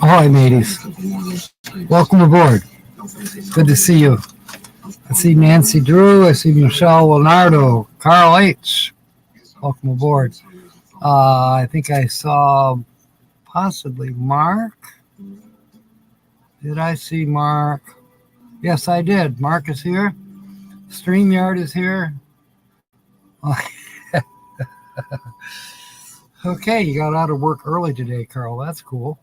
Ahoy, mateys. Welcome aboard. Good to see you. I see Nancy Drew. I see Michelle Leonardo. Carl H. Welcome aboard. I think I saw possibly Mark. Did I see Mark? Yes, I did. Mark is here. StreamYard is here. Okay, you got out of work early today, Carl. That's cool.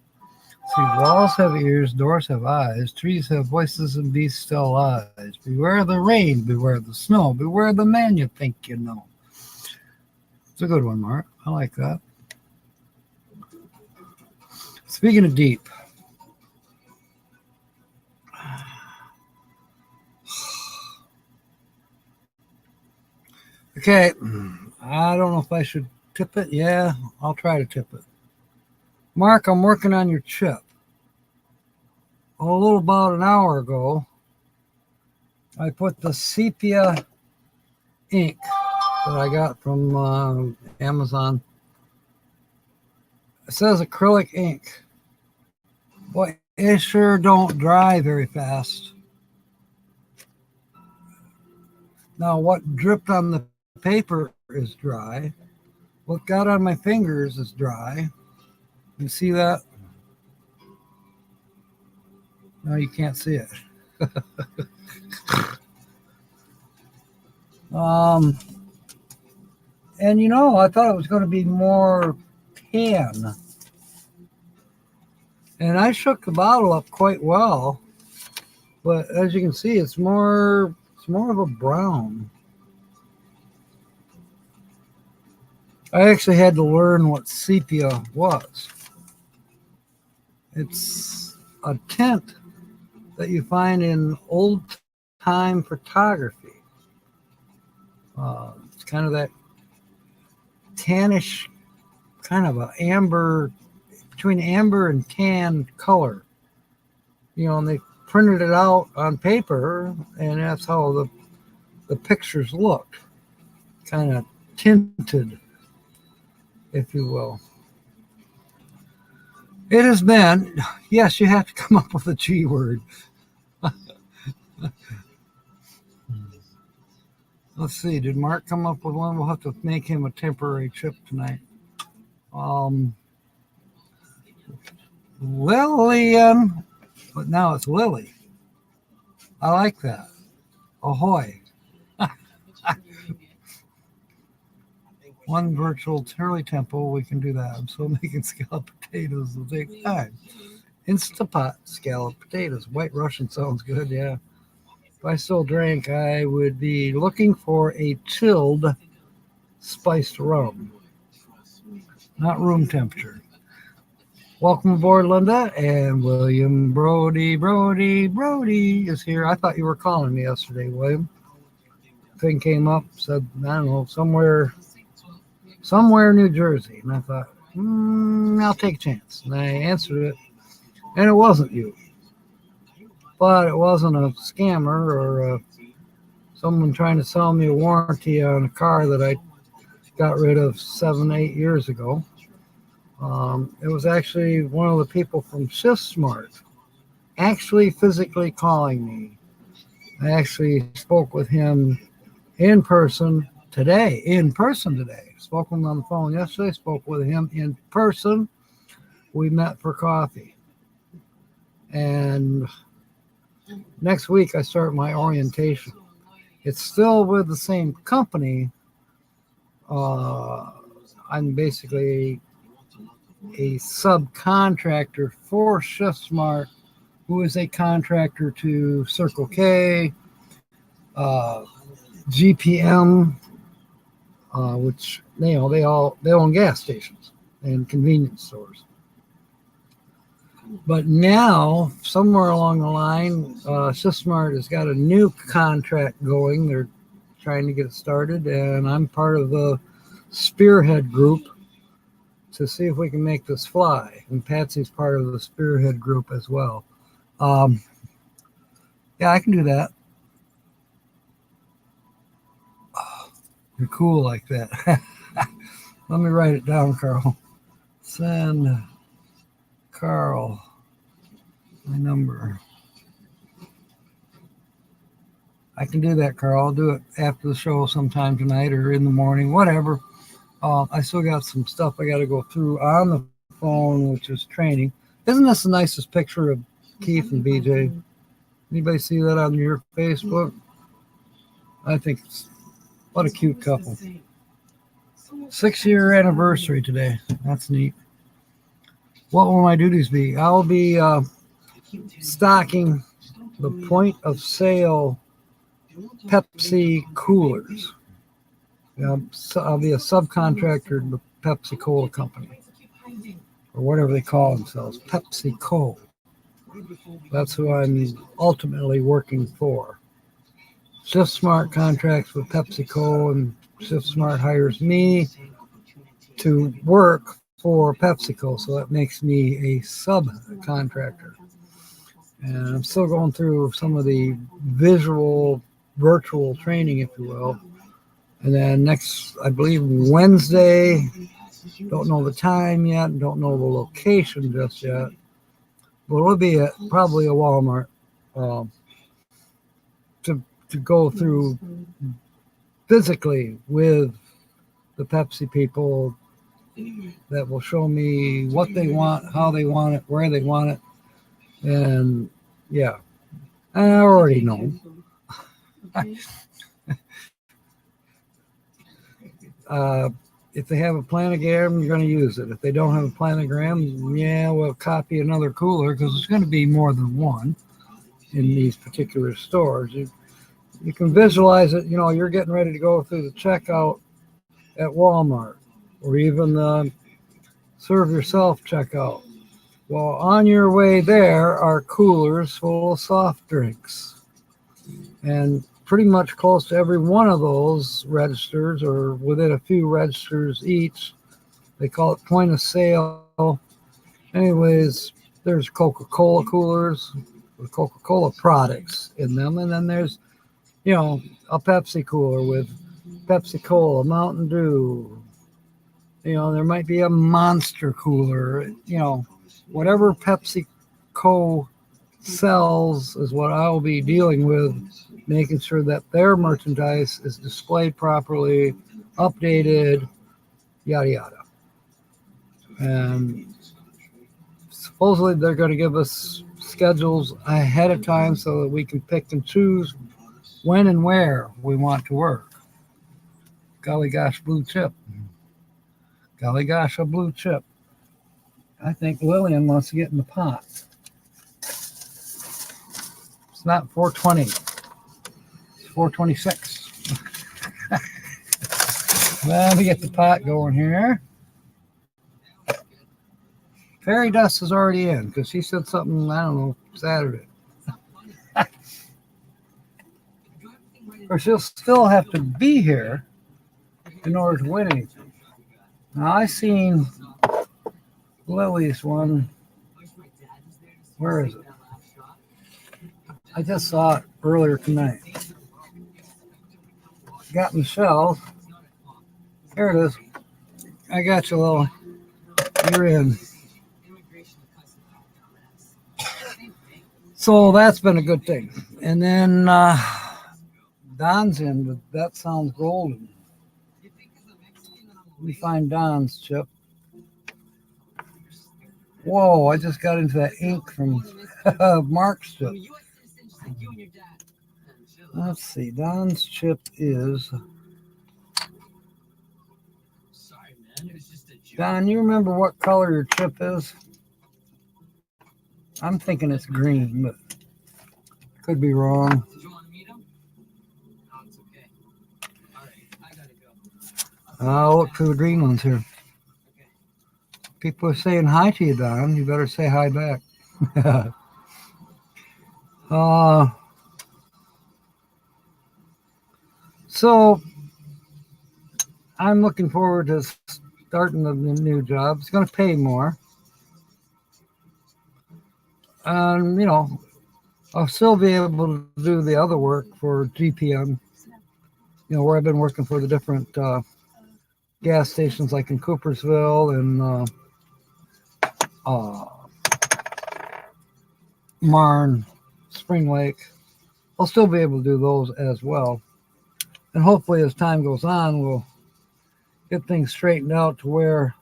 See, walls have ears, doors have eyes, trees have voices, and beasts tell lies. Beware the rain, beware the snow, beware the man you think you know. It's a good one, Mark. I like that. Speaking of deep, okay, I don't know if I should tip it. Yeah, I'll try to tip it. Mark, I'm working on your chip. A little about an hour ago, I put the sepia ink that I got from Amazon. It says acrylic ink. Boy, it sure don't dry very fast. Now, what dripped on the paper is dry. What got on my fingers is dry. You see that? No, you can't see it. And I thought it was going to be more tan. And I shook the bottle up quite well. But as you can see, it's more of a brown. I actually had to learn what sepia was. It's a tint that you find in old-time photography. It's kind of that tannish, kind of a amber, between amber and tan color. And they printed it out on paper, and that's how the pictures looked. Kind of tinted, if you will. It has been, yes, you have to come up with a G word. Let's see, did Mark come up with one? We'll have to make him a temporary chip tonight. Lillian, but now it's Lily. I like that. Ahoy. One virtual Turley Temple, we can do that. I'm still making scalloped potatoes will take time. Instapot scalloped potatoes. White Russian sounds good, yeah. If I still drank, I would be looking for a chilled spiced rum. Not room temperature. Welcome aboard, Linda. And William Brody is here. I thought you were calling me yesterday, William. Thing came up, said, I don't know, somewhere New Jersey. And I thought, I'll take a chance. And I answered it, and it wasn't you. But it wasn't a scammer or someone trying to sell me a warranty on a car that I got rid of 7-8 years ago. It was actually one of the people from Shift Smart actually physically calling me. I actually spoke with him in person today. Spoke with him on the phone yesterday, spoke with him in person. We met for coffee. And next week I start my orientation. It's still with the same company. I'm basically a subcontractor for Shift Smart, who is a contractor to Circle K, GPM, which they own gas stations and convenience stores. But now, somewhere along the line, Shift Smart has got a new contract going. They're trying to get it started, and I'm part of the Spearhead group to see if we can make this fly. And Patsy's part of the Spearhead group as well. Yeah, I can do that. Oh, you're cool like that. Let me write it down, Carl. Send Carl My number. I can do that, Carl. I'll do it after the show sometime tonight or in the morning, whatever. I still got some stuff I got to go through on the phone, which is training. Isn't this the nicest picture of Keith and BJ? Anybody see that on your Facebook? I think it's what a cute couple. 6-year anniversary today. That's neat. What will my duties be? I'll be stocking the point of sale Pepsi coolers. So I'll be a subcontractor to the Pepsi Cola company, or whatever they call themselves, Pepsi Cola. That's who I'm ultimately working for. Shift Smart contracts with PepsiCo, and Shift Smart hires me to work for PepsiCo, so that makes me a subcontractor. And I'm still going through some of the virtual training, if you will. And then next, I believe Wednesday, don't know the time yet, don't know the location just yet, but it'll be probably a Walmart to go through physically with the Pepsi people that will show me what they want, how they want it, where they want it. And yeah, I already know. If they have a planogram, you're going to use it. If they don't have a planogram, yeah, we'll copy another cooler because it's going to be more than one in these particular stores. You can visualize it. You're getting ready to go through the checkout at Walmart, or even the serve yourself checkout. Well, on your way there are coolers full of soft drinks. And pretty much close to every one of those registers, or within a few registers each, they call it point of sale. Anyways, there's Coca-Cola coolers with Coca-Cola products in them. And then there's, a Pepsi cooler with Pepsi Cola, Mountain Dew. There might be a Monster cooler. Whatever PepsiCo sells is what I'll be dealing with, making sure that their merchandise is displayed properly, updated, yada, yada. And supposedly they're going to give us schedules ahead of time so that we can pick and choose when and where we want to work. Golly gosh, blue chip. Golly gosh, a blue chip. I think Lillian wants to get in the pot. It's not 420. It's 426. Well, we get the pot going here. Fairy Dust is already in because she said something, I don't know, Saturday. Or she'll still have to be here in order to win anything. Now, I seen Lily's one. Where is it? I just saw it earlier tonight. Got Michelle. Here it is. I got you, Lily. You're in. So that's been a good thing. And then Don's in, but that sounds golden. Let me find Don's chip. Whoa, I just got into that ink from Mark's chip. Let's see, Don's chip is... Don, you remember what color your chip is? I'm thinking it's green, but could be wrong. I'll look for the green ones here. People are saying hi to you, Don. You better say hi back. So I'm looking forward to starting the new job. It's going to pay more. And, I'll still be able to do the other work for GPM, where I've been working for the different gas stations like in Coopersville and Marne, Spring Lake. I'll still be able to do those as well. And hopefully as time goes on, we'll get things straightened out to where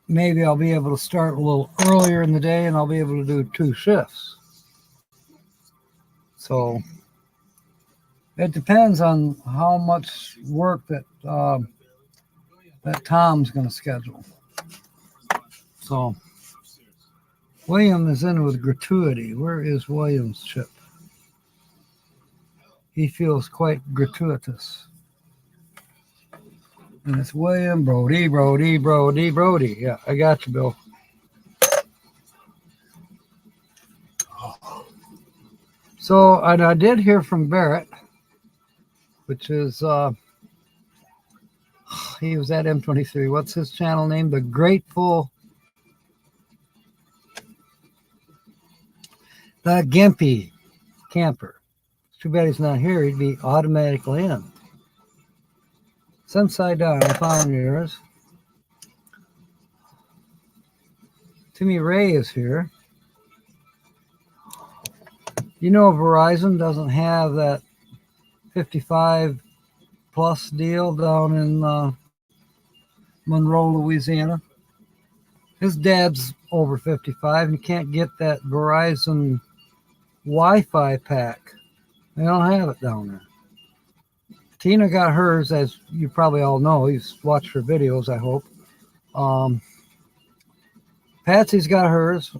maybe I'll be able to start a little earlier in the day and I'll be able to do 2 shifts. So it depends on how much work that Tom's going to schedule. So William is in with gratuity. Where is William's chip? He feels quite gratuitous. And it's William Brody. Yeah, I got you, Bill. So I did hear from Barrett, which is, he was at M23. What's his channel name? The Grateful, the Gimpy Camper. It's too bad he's not here. He'd be automatically in. It's upside down. I found yours. Timmy Ray is here. You know, Verizon doesn't have that 55 plus deal down in Monroe, Louisiana. His dad's over 55 and can't get that Verizon Wi-Fi pack. They don't have it down there. Tina got hers, as you probably all know. You've watched her videos, I hope. Patsy's got hers,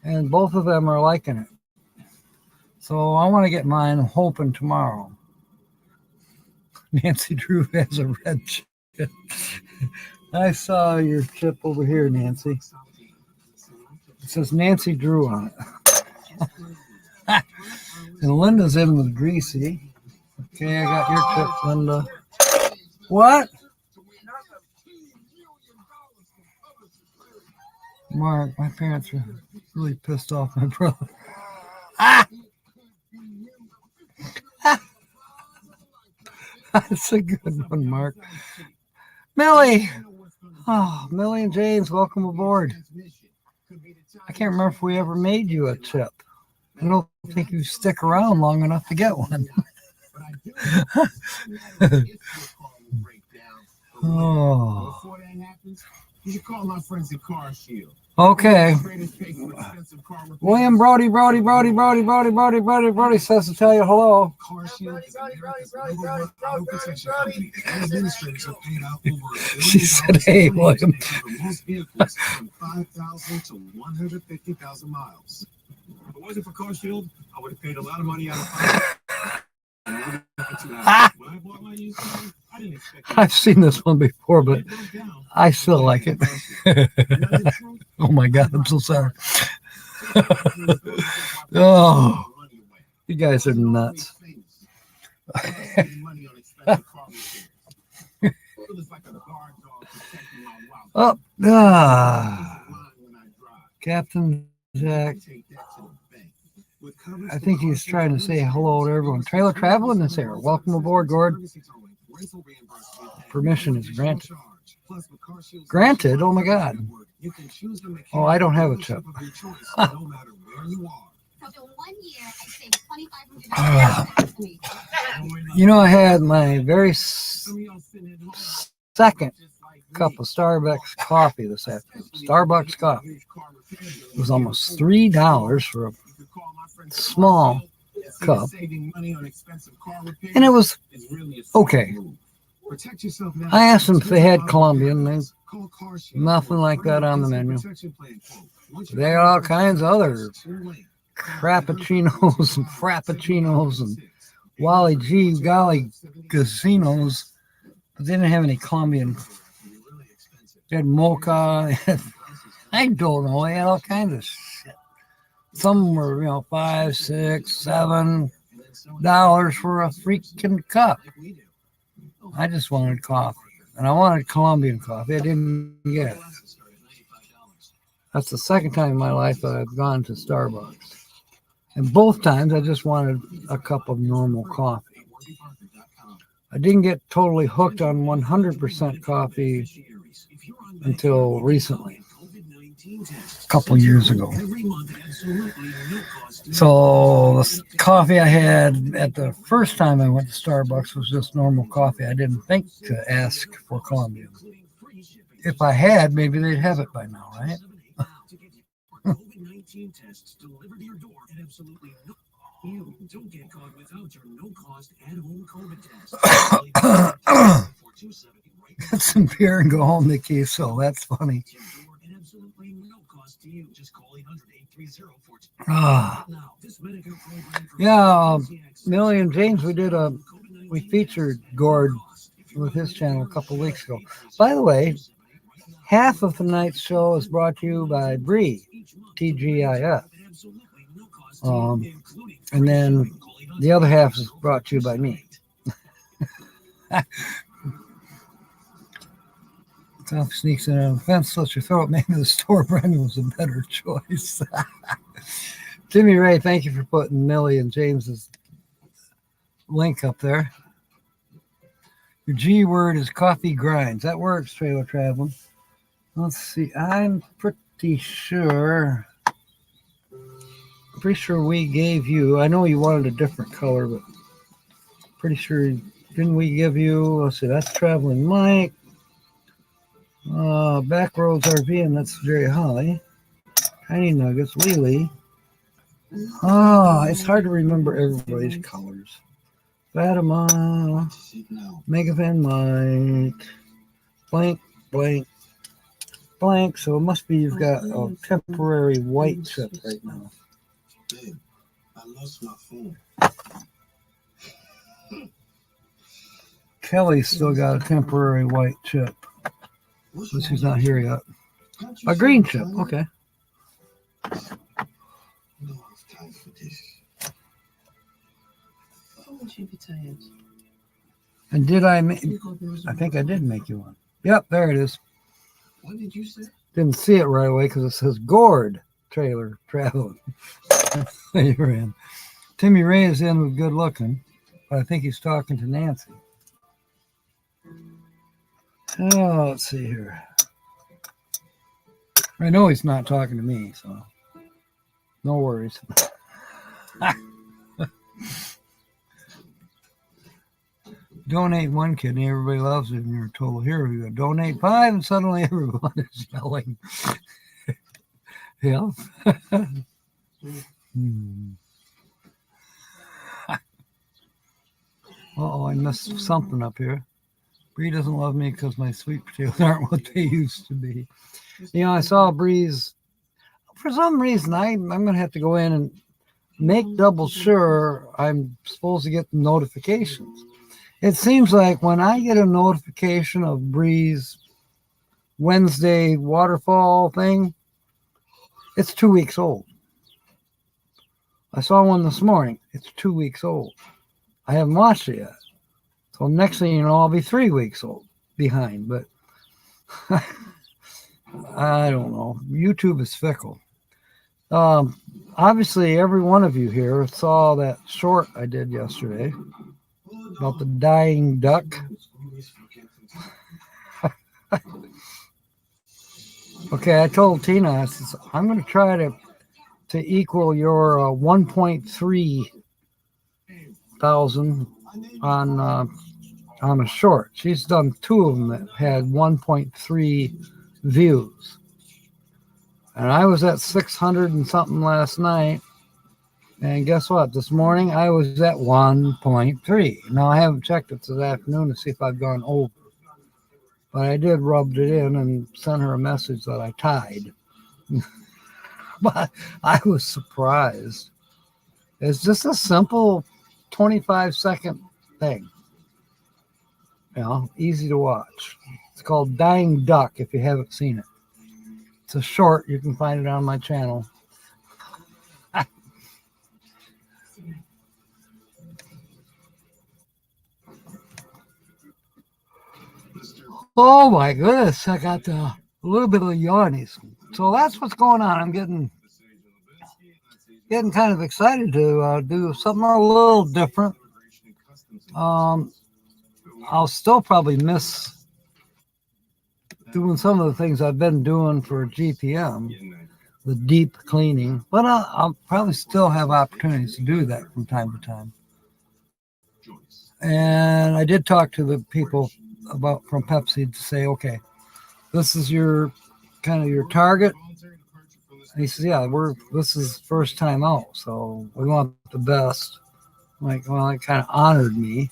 and both of them are liking it. So I want to get mine, I'm hoping tomorrow. Nancy Drew has a red chip. I saw your chip over here, Nancy. It says Nancy Drew on it. And Linda's in with Greasy. Okay, I got your chip, Linda. What? Mark, my parents are really pissed off my brother. Ah! That's a good one, Mark. Millie! Oh, Millie and James, welcome aboard. I can't remember if we ever made you a chip. I don't think you stick around long enough to get one. Oh. Okay. William Brody says to tell you hello. She said, "Hey, William." 5,000 to 150,000 miles. If it wasn't for Car Shield, I would have paid a lot of money out of pocket. I've seen this one before, but I still like it. Oh my God, I'm so sorry. Oh, you guys are nuts. Oh, Captain Jack. I think he's trying to say hello to everyone. Trailer Traveling is here. Welcome aboard, Gord. Permission is granted. Granted? Oh my God. Oh, I don't have a chip. You know, I had my very second cup of Starbucks coffee this afternoon. Starbucks coffee. It was almost $3 for a small cup, and it was okay. I asked them if they had Colombian. Nothing like that on the menu. They got all kinds of other crappuccinos and frappuccinos and Wally G golly casinos, but they didn't have any Colombian. They had mocha. I don't know. They had all kinds of shit. Some were, $5, $6, $7 for a freaking cup. I just wanted coffee, and I wanted Colombian coffee. I didn't get it. That's the second time in my life that I've gone to Starbucks, and both times I just wanted a cup of normal coffee. I didn't get totally hooked on 100% coffee until recently. a couple years ago. So the coffee I had at the first time I went to Starbucks was just normal coffee. I didn't think to ask for Colombian. If I had, maybe they'd have it by now, right? Don't get caught without your no-cost at-home COVID test. Get some beer and go home, Nikki. So that's funny. Yeah, Millie and James, we featured Gord with his channel a couple weeks ago. By the way, half of tonight's show is brought to you by Bree, TGIF. And then the other half is brought to you by me. Coffee sneaks in on the fence, slits your throat. Maybe the store brand was a better choice. Jimmy Ray, thank you for putting Millie and James's link up there. Your G word is coffee grinds. That works, trailer traveling. Let's see. I'm pretty sure we gave you, I know you wanted a different color, but pretty sure, didn't we give you, let's see, that's Traveling Mike. Backroads RV, and that's Jerry Holly. Tiny Nuggets, Lily. It's hard to remember everybody's colors. Fatima, Megavan Mike, blank, blank, blank. So it must be you've got a temporary white chip right now. I lost my phone. Kelly's still got a temporary white chip. But she's not here yet. A green chip, okay. And did I make? I think I did make you one. Yep, there it is. What did you say? Didn't see it right away because it says Gord trailer traveling. You're in. Timmy Ray is in with good looking, but I think he's talking to Nancy. Oh, let's see here. I know he's not talking to me, so no worries. Donate one kidney, everybody loves it, and you're a total hero. You go donate 5, and suddenly everyone is yelling. Yeah. Uh-oh, I missed something up here. Bree doesn't love me because my sweet potatoes aren't what they used to be. You know, I saw Bree's. For some reason, I'm going to have to go in and make double sure I'm supposed to get the notifications. It seems like when I get a notification of Bree's Wednesday waterfall thing, it's 2 weeks old. I saw one this morning. It's 2 weeks old. I haven't watched it yet. So next thing you know, I'll be 3 weeks old behind. But I don't know. YouTube is fickle. Obviously, every one of you here saw that short I did yesterday about the dying duck. Okay, I told Tina, I said, I'm going to try to equal your 1.3 thousand on a short. She's done 2 of them that had 1.3 views. And I was at 600 and something last night. And guess what? This morning I was at 1.3. Now I haven't checked it this afternoon to see if I've gone over. But I did rub it in and sent her a message that I tied. But I was surprised. It's just a simple 25-second thing. You know, easy to watch. It's called Dying Duck if you haven't seen it. It's a short. You can find it on my channel. Oh my goodness, I got a little bit of yawnies. So that's what's going on. I'm getting kind of excited to do something a little different. I'll still probably miss doing some of the things I've been doing for GPM, the deep cleaning, but I'll probably still have opportunities to do that from time to time. And I did talk to the people from Pepsi to say, okay, this is your kind of your target. And he says, yeah, this is first time out, so we want the best. I'm like, well, it kind of honored me,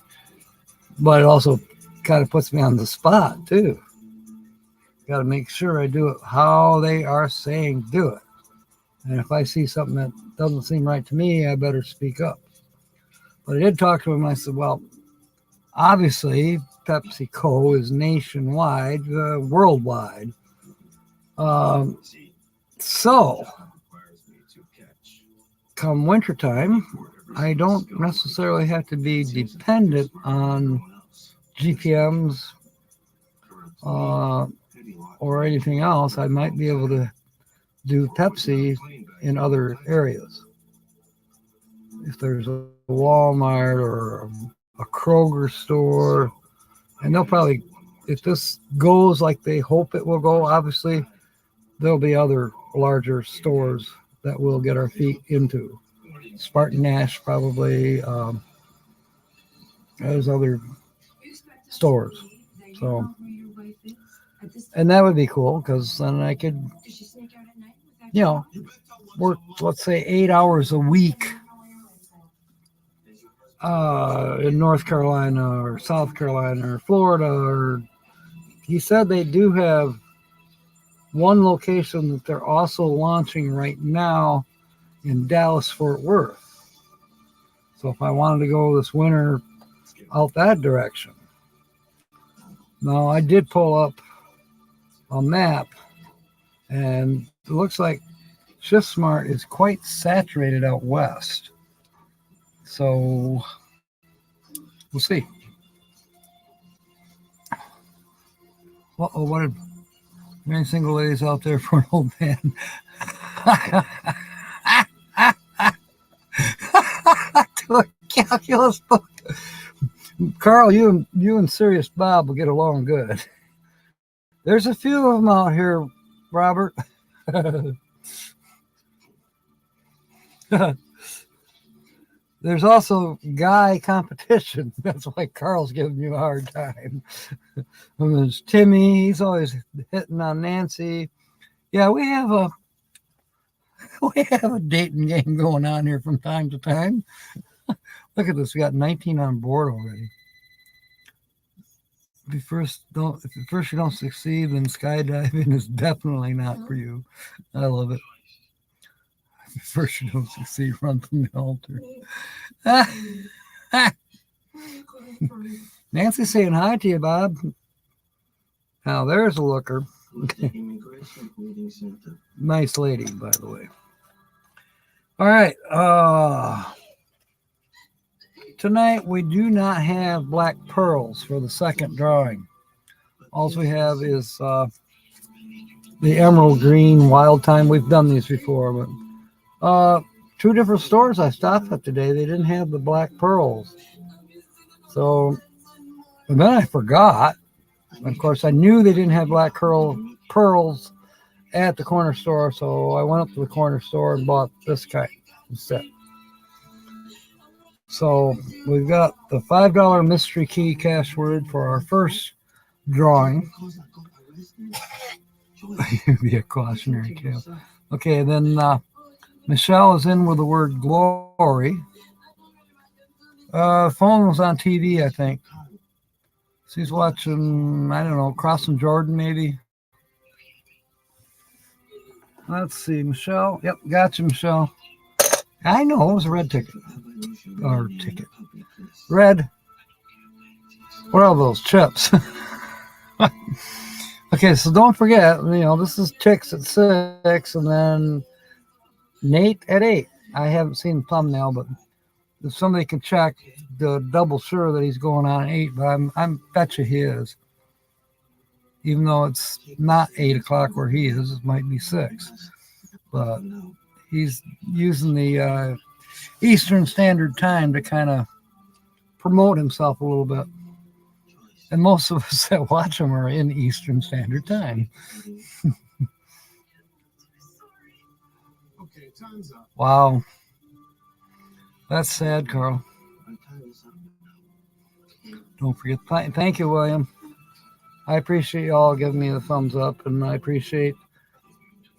but it also kind of puts me on the spot too. Got to make sure I do it how they are saying do it. And if I see something that doesn't seem right to me, I better speak up. But I did talk to him. I said, well, obviously, PepsiCo is nationwide, worldwide. So, come wintertime, I don't necessarily have to be dependent on GPMs or anything else. I might be able to do Pepsi in other areas. If there's a Walmart or a Kroger store, and they'll probably, if this goes like they hope it will go, obviously there'll be other larger stores that we'll get our feet into. Spartan Nash probably, there's other stores. So, and that would be cool because then I could, work, let's say 8 hours a week in North Carolina or South Carolina or Florida. Or he said they do have one location that they're also launching right now in Dallas, Fort Worth. So if I wanted to go this winter out that direction. Now, I did pull up a map, and it looks like Shift Smart is quite saturated out west. So we'll see. What did many single ladies out there for an old man? To a calculus book. Carl, you and Serious Bob will get along good. There's a few of them out here, Robert. There's also guy competition. That's why Carl's giving you a hard time. And there's Timmy. He's always hitting on Nancy. Yeah, we have a dating game going on here from time to time. Look at this. We got 19 on board already. If at first you don't succeed, then skydiving is definitely not for you. I love it. If first you don't succeed, run from the altar. Nancy's saying hi to you, Bob. Now there's a looker. Nice lady, by the way. All right. Tonight we do not have black pearls for the second drawing. All we have is the emerald green wild time. We've done these before, but two different stores I stopped at today, they didn't have the black pearls. So, and then I forgot. Of course, I knew they didn't have black pearls at the corner store, so I went up to the corner store and bought this kind instead. So we've got the $5 mystery key cash word for our first drawing. Be a cautionary tale. Okay, then Michelle is in with the word glory. Phone was on TV, I think. She's watching, I don't know, Crossing Jordan, maybe. Let's see, Michelle. Yep, gotcha, Michelle. I know, it was a red ticket. Or ticket. Red. What are those chips? Okay, so don't forget, this is Tix at 6, and then Nate at 8. I haven't seen the thumbnail, but if somebody can check to double sure that he's going on at 8, but I'm betcha he is. Even though it's not 8 o'clock where he is, it might be 6. But he's using the Eastern Standard Time to kind of promote himself a little bit. And most of us that watch them are in Eastern Standard Time. Okay, time's up. Wow. That's sad, Carl. Don't forget. Thank you, William. I appreciate you all giving me the thumbs up, and I appreciate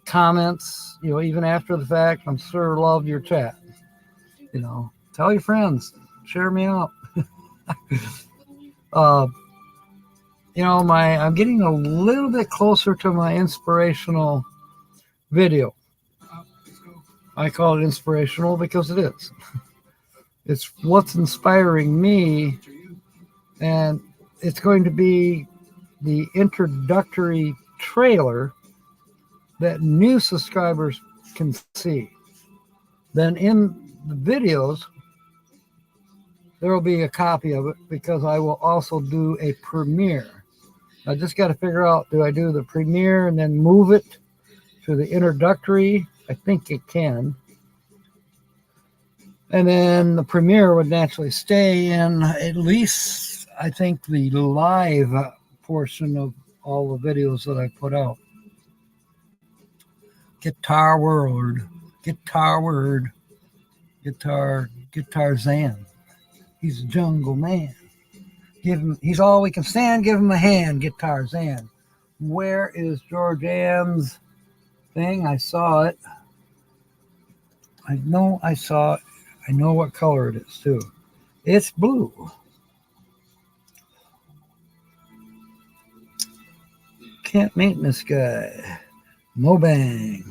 comments, even after the fact. I'm sure love your chat. Tell your friends, share me out. I'm getting a little bit closer to my inspirational video. I call it inspirational because it is. It's what's inspiring me, and it's going to be the introductory trailer that new subscribers can see. Then in the videos, there will be a copy of it because I will also do a premiere. I just got to figure out, do I do the premiere and then move it to the introductory? I think it can. And then the premiere would naturally stay in at least, I think, the live portion of all the videos that I put out. Guitar Zan. He's a jungle man. He's all we can stand. Give him a hand, Guitar Zan. Where is George Ann's thing? I saw it. I know I saw it. I know what color it is too. It's blue. Camp maintenance guy. Mobang.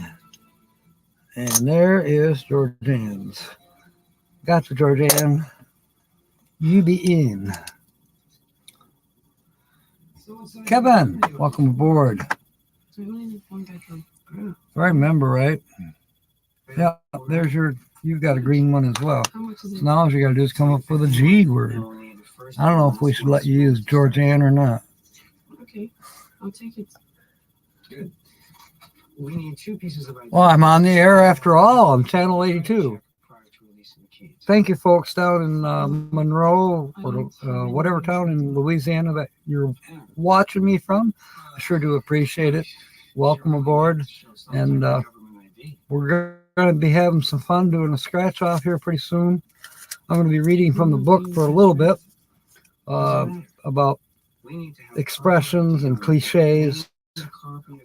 And there is George Ann's. Got the George Ann. You be in. Kevin, welcome aboard. If I remember right. Yeah, you've got a green one as well. So now all you got to do is come up with a G word. I don't know if we should let you use George Ann or not. Okay, I'll take it. Good. We need 2 pieces of. Well, I'm on the air after all. I'm channel 82. Thank you, folks down in Monroe or whatever town in Louisiana that you're watching me from. I sure do appreciate it. Welcome aboard. And we're going to be having some fun doing a scratch off here pretty soon. I'm going to be reading from the book for a little bit about expressions and cliches,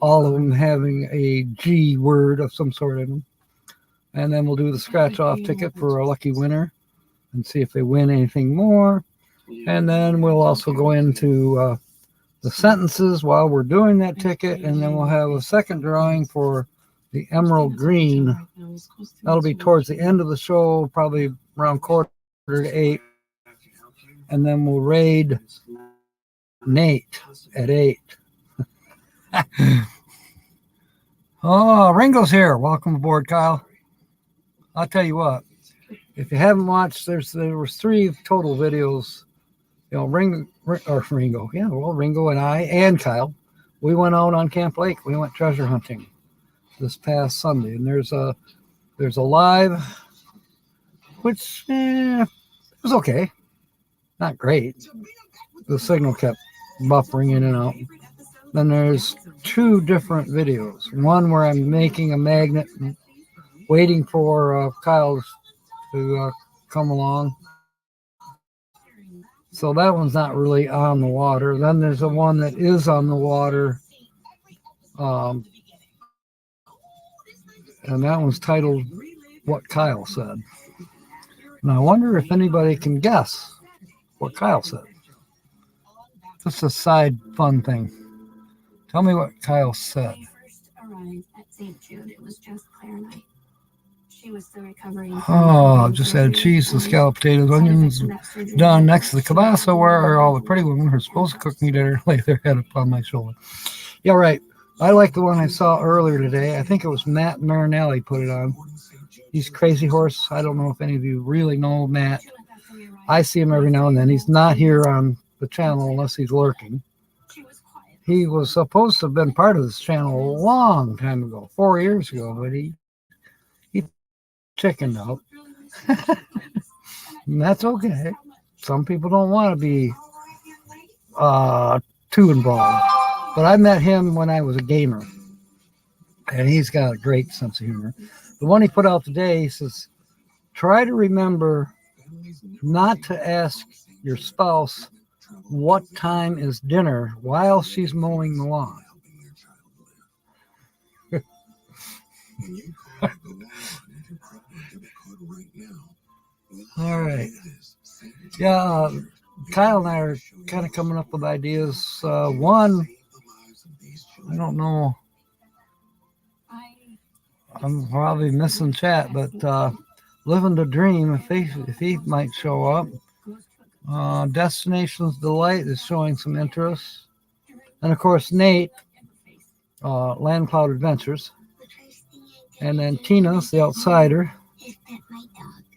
all of them having a G word of some sort in them. And then we'll do the scratch off ticket for a lucky winner and see if they win anything more. And then we'll also go into the sentences while we're doing that ticket. And then we'll have a second drawing for the emerald green. That'll be towards the end of the show, probably around 7:45. And then we'll raid Nate at 8. Oh, Ringo's here. Welcome aboard, Kyle. I'll tell you what, if you haven't watched, there was 3 total videos. Ringo and I and Kyle, we went out on Camp Lake. We went treasure hunting this past Sunday, and there's a live, which was okay, not great. The signal kept buffering in and out. Then there's 2 different videos. One where I'm making a magnet, waiting for Kyle to come along. So that one's not really on the water. Then there's the one that is on the water. And that one's titled What Kyle Said. And I wonder if anybody can guess what Kyle said. Just a side fun thing. Tell me what Kyle said. When I first arrived at St. Jude, it was just Claire and I. She was still recovering. Oh, I've just added cheese to scallop potatoes, onions, done next to the cabasa where are all the pretty women who are supposed to cook me dinner lay their head upon my shoulder. Yeah, right. I like the one I saw earlier today. I think it was Matt Marinelli put it on. He's Crazy Horse. I don't know if any of you really know Matt. I see him every now and then. He's not here on the channel unless he's lurking. He was supposed to have been part of this channel a long time ago, 4 years ago, but he chickened out. And that's okay. Some people don't want to be too involved. But I met him when I was a gamer, and he's got a great sense of humor. The one he put out today, he says, try to remember not to ask your spouse what time is dinner while she's mowing the lawn. All right. Yeah, Kyle and I are kind of coming up with ideas. One, I don't know. I'm probably missing chat, but living the dream, if he might show up. Destinations Delight is showing some interest, and of course Nate, Land Cloud Adventures, and then Tina's The Outsider,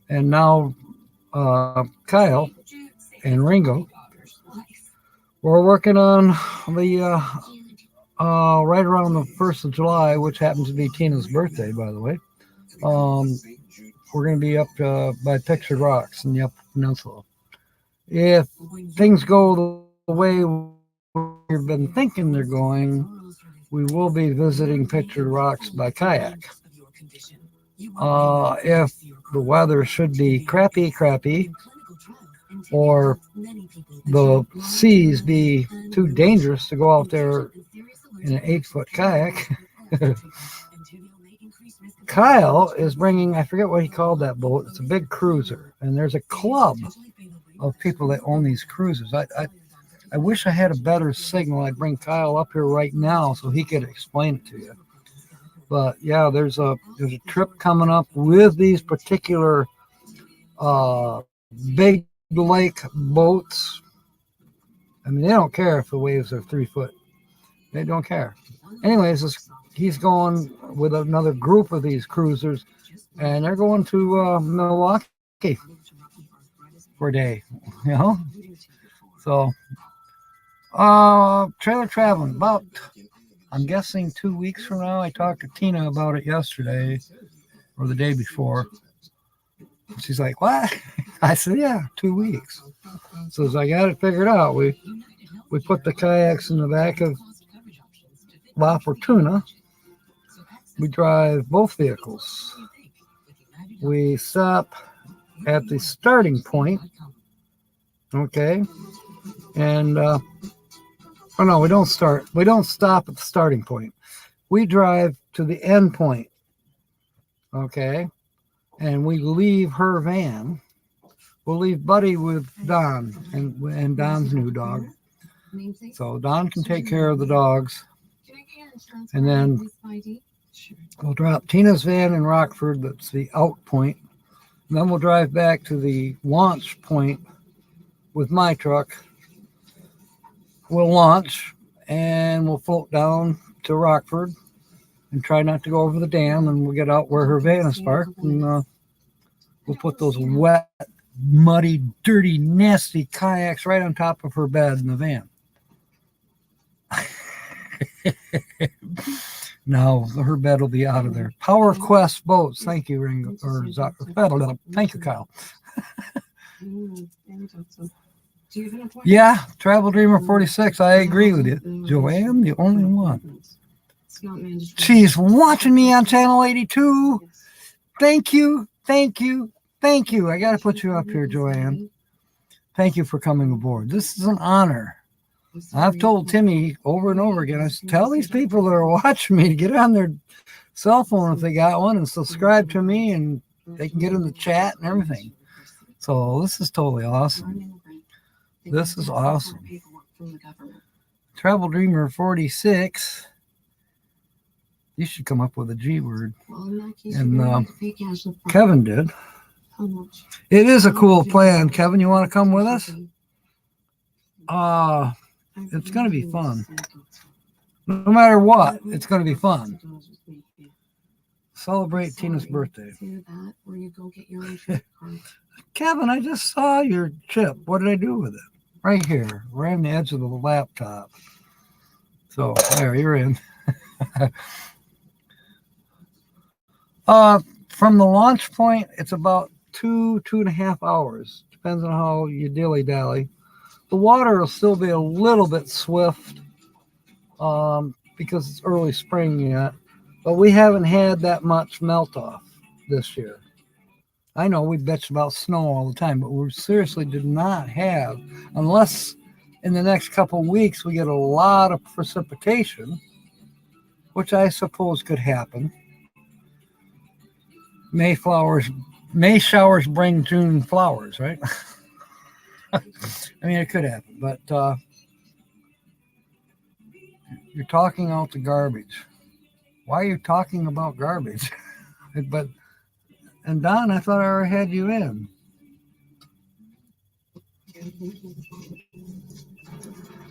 and now Kyle and Ringo. We're working on the right around the 1st of July, which happens to be Tina's birthday, by the way. We're going to be up by Pictured Rocks in the Upper Peninsula. If things go the way we've been thinking they're going, we will be visiting Pictured Rocks by kayak. If the weather should be crappy, or the seas be too dangerous to go out there in an 8-foot kayak, Kyle is bringing, I forget what he called that boat. It's a big cruiser, and there's a club of people that own these cruisers. I wish I had a better signal. I'd bring Kyle up here right now so he could explain it to you. But yeah, there's a trip coming up with these particular big lake boats. I mean, they don't care if the waves are 3 foot. They don't care. Anyways, he's going with another group of these cruisers, and they're going to Milwaukee for a day, you know. So, trailer traveling about, I'm guessing 2 weeks from now. I talked to Tina about it yesterday or the day before. She's like, what? I said, yeah, 2 weeks. So as I got it figured out, we put the kayaks in the back of La Fortuna. We drive both vehicles. We stop at the starting point. Okay. And oh no, we don't stop at the starting point. We drive to the end point. Okay. And we leave her van. We'll leave Buddy with Don and Don's new dog. So Don can take care of the dogs. And then we'll drop Tina's van in Rockford. That's the out point. And then we'll drive back to the launch point with my truck. We'll launch and we'll float down to Rockford and try not to go over the dam. And we'll get out where her van is parked. And we'll put those wet, muddy, dirty, nasty kayaks right on top of her bed in the van. No, her bed will be out of there. Power Quest boats. Thank you, Ringo. Thank you, Kyle. Yeah, Travel Dreamer 46. I agree with you. Joanne, the only one. She's watching me on channel 82. Thank you. I got to put you up here, Joanne. Thank you for coming aboard. This is an honor. I've told Timmy over and over again, I said, tell these people that are watching me to get on their cell phone if they got one and subscribe to me, and they can get in the chat and everything. So this is totally awesome. This is awesome. Travel Dreamer 46. You should come up with a G word. And Kevin did. It is a cool plan. Kevin, you want to come with us? It's going to be fun. No matter what, it's going to be fun. Celebrate Tina's birthday. Kevin, I just saw your chip. What did I do with it? Right here, right on the edge of the laptop. So there, you're in. From the launch point, it's about 2.5 hours. Depends on how you dilly-dally. The water will still be a little bit swift because it's early spring yet, but we haven't had that much melt off this year. I know we bitch about snow all the time, but we seriously did not have, unless in the next couple of weeks we get a lot of precipitation, which I suppose could happen. May showers bring June flowers, right? I mean, it could happen, but you're talking out the garbage. Why are you talking about garbage? But and Don, I thought I already had you in.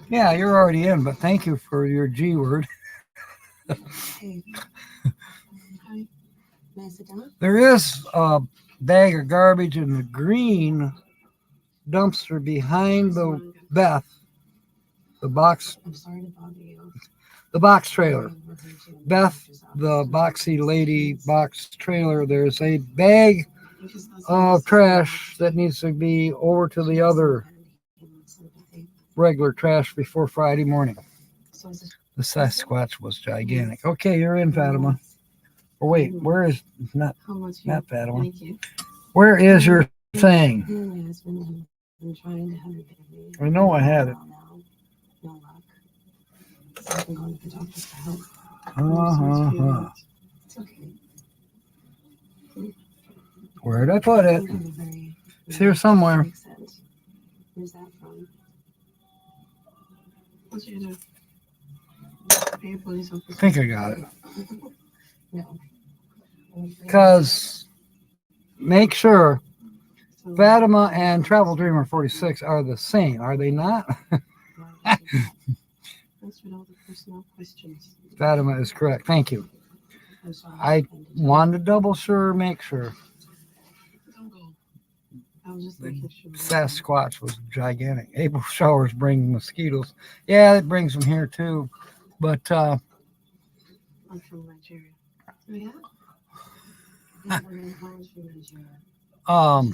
Yeah, you're already in, but thank you for your G word. Hey. Hi. May I sit down? There is a bag of garbage in the green dumpster behind the Beth, the box. I'm sorry to bother you. The box trailer. Beth, the boxy lady box trailer, there's a bag of trash that needs to be over to the other regular trash before Friday morning. The Sasquatch was gigantic. Okay, you're in, Fatima. Or wait, where is not Fatima? Where is your thing? I know I had it. Where'd I put it? It's here somewhere. Where's that from? What's your do? I think I got it. No. Because make sure Fatima and Travel Dreamer 46 are the same, are they not? Answered all the personal questions. Fatima is correct. Thank you. I'm sorry. I wanted to double make sure. Don't go. I was just making sure. Sasquatch was gigantic. April showers bring mosquitoes. Yeah, it brings them here too. But I'm from Nigeria. Oh, yeah? Yeah, we're in Orange from Nigeria.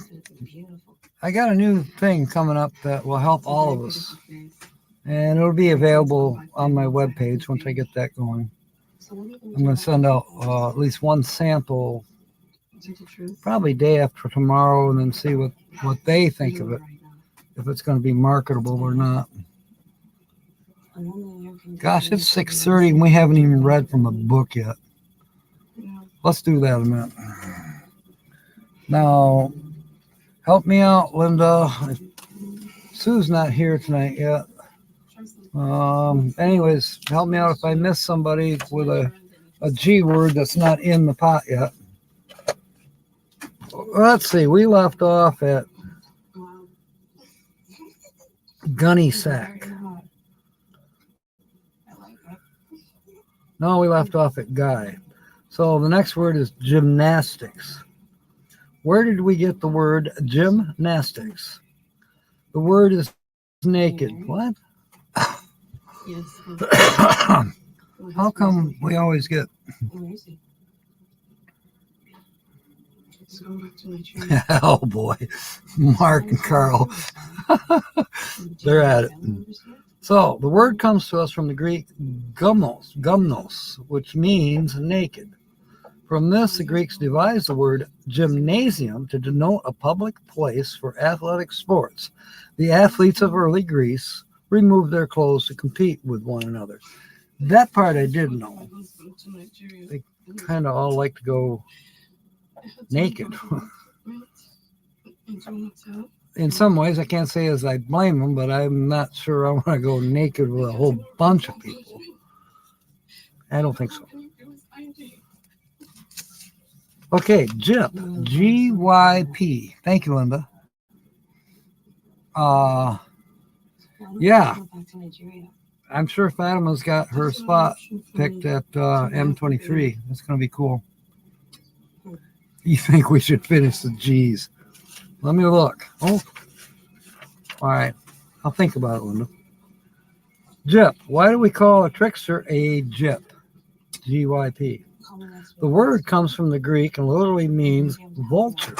It's beautiful. I got a new thing coming up that will help all of us. And it'll be available on my webpage once I get that going. I'm going to send out at least one sample probably day after tomorrow and then see what they think of it, if it's going to be marketable or not. Gosh, it's 6:30 and we haven't even read from a book yet. Let's do that in a minute. Now, help me out, Linda. Sue's not here tonight yet. Anyways, help me out if I miss somebody with a G word that's not in the pot yet. Let's see, we left off at gunny sack. No, we left off at guy. So the next word is gymnastics. Where did we get the word gymnastics? The word is naked. What? Yes. How come we always get... Where is he? Let's go back to Nigeria. Oh boy, Mark and Carl. They're at it. So the word comes to us from the Greek gumnos, which means naked. From this, the Greeks devised the word gymnasium to denote a public place for athletic sports. The athletes of early Greece removed their clothes to compete with one another. That part I did know. They kind of all like to go naked. In some ways, I can't say as I blame them, but I'm not sure I want to go naked with a whole bunch of people. I don't think so. Okay, GYP. G-Y-P. Thank you, Linda. Yeah. I'm sure Fatima's got her spot picked at M23. That's going to be cool. You think we should finish the G's? Let me look. Oh, all right. I'll think about it, Linda. Gyp. Why do we call a trickster a gyp? G-Y-P. The word comes from the Greek and literally means vulture.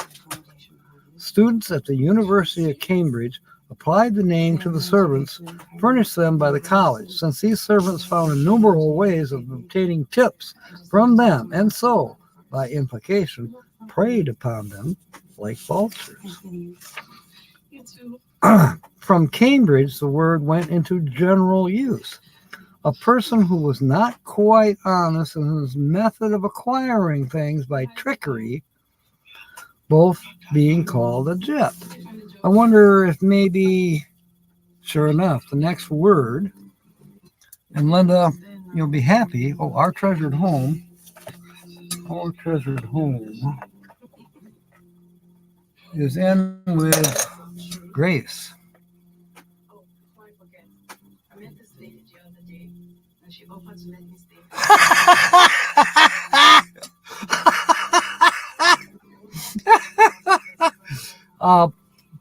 Students at the University of Cambridge applied the name to the servants furnished them by the college, since these servants found innumerable ways of obtaining tips from them, and so, by implication, preyed upon them like vultures. From Cambridge, the word went into general use. A person who was not quite honest in his method of acquiring things by trickery, both being called a gyp. I wonder if maybe, sure enough, the next word, and Linda, you'll be happy. Oh, our treasured home is in with Grace. Oh, before I forget, I met this lady the other day, and she offered to let me stay.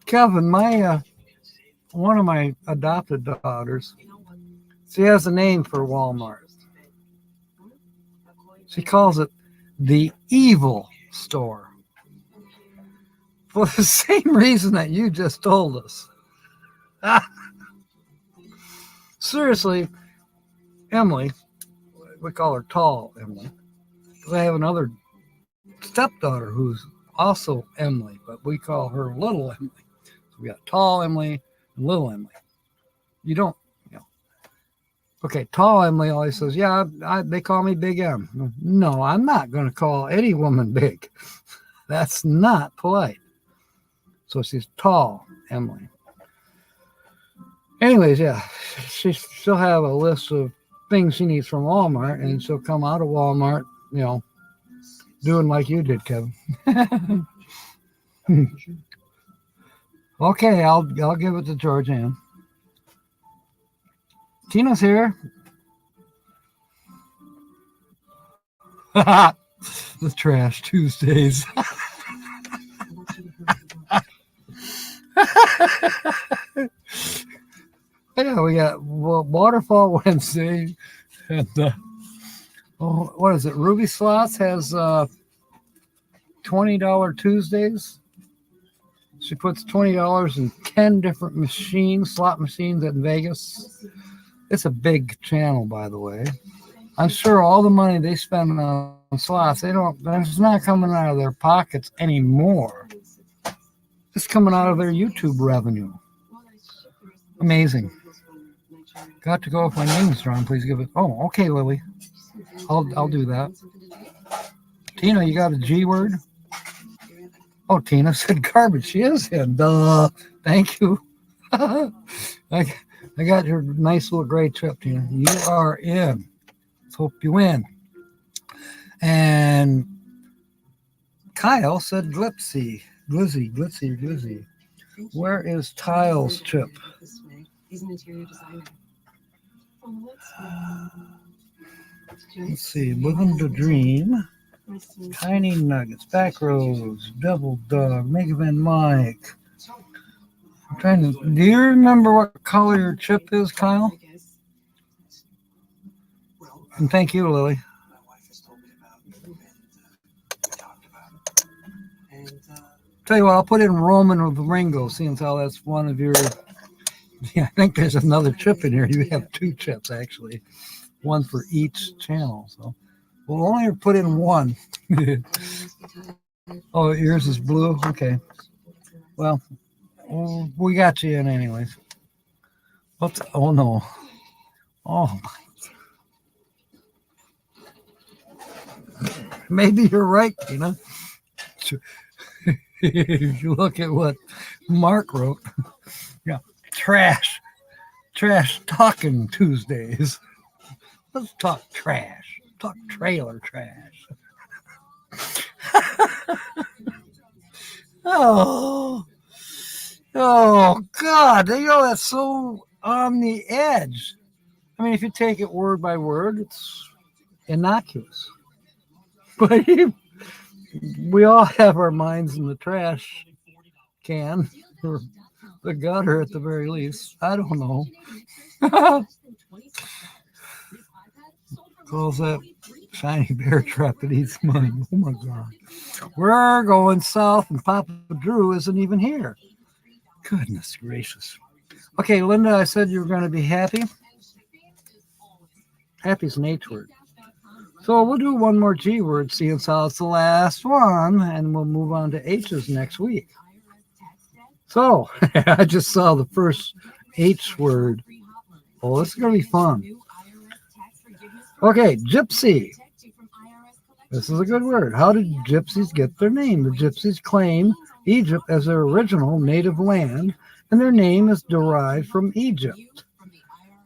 Kevin, my one of my adopted daughters, she has a name for Walmart. She calls it the evil store. For the same reason that you just told us. Seriously, Emily, we call her Tall Emily, because I have another stepdaughter who's also Emily, but we call her Little Emily. So we got Tall Emily and Little Emily. You don't, Okay, Tall Emily always says, yeah, they call me Big M. No, I'm not going to call any woman big. That's not polite. So she's Tall Emily. Anyways, yeah, she'll have a list of things she needs from Walmart, and she'll come out of Walmart, doing like you did, Kevin. Okay, I'll give it to Georgianne. Tina's here. The trash Tuesdays. Yeah, we got Waterfall Wednesday, and what is it? Ruby Slots has $20 Tuesdays. She puts $20 in 10 different slot machines in Vegas. It's a big channel, by the way. I'm sure all the money they spend on slots, it's not coming out of their pockets anymore. It's coming out of their YouTube revenue. Amazing. Got to go if my name's wrong. Please give it. Oh, okay, Lily. I'll do that. Tina, you got a G word? Oh, Tina said garbage. She is in. Duh. Thank you. I got your nice little gray trip, Tina. You are in. Let's hope you win. And Kyle said glitzy. Where is Tile's trip? He's an interior designer. Let's see. Living the Dream. Tiny Nuggets. Back Roads. Double Dog. Mega Man Mike. I'm trying to. Do you remember what color your chip is, Kyle? And thank you, Lily. Tell you what, I'll put in Roman with Ringo, seeing as how that's one of your. Yeah, I think there's another chip in here. You have two chips, actually. One for each channel. So we'll only put in one. Oh, yours is blue? Okay. Well, we got you in anyways. Oh, no. Oh, my. Maybe you're right, Tina. If you look at what Mark wrote. Yeah. Trash talking Tuesdays. Let's talk trash. Talk trailer trash. Oh God! That's so on the edge. I mean, if you take it word by word, it's innocuous. But we all have our minds in the trash can. Or the gutter at the very least. I don't know. Calls that shiny bear trap that eats money. Oh my God. We're going south and Papa Drew isn't even here. Goodness gracious. Okay, Linda, I said you were going to be happy. Happy's an H word. So we'll do one more G word, seeing as how it's the last one, and we'll move on to H's next week. So I just saw the first H word. Oh, this is going to be fun. Okay, gypsy. This is a good word. How did gypsies get their name? The gypsies claim Egypt as their original native land, and their name is derived from Egypt.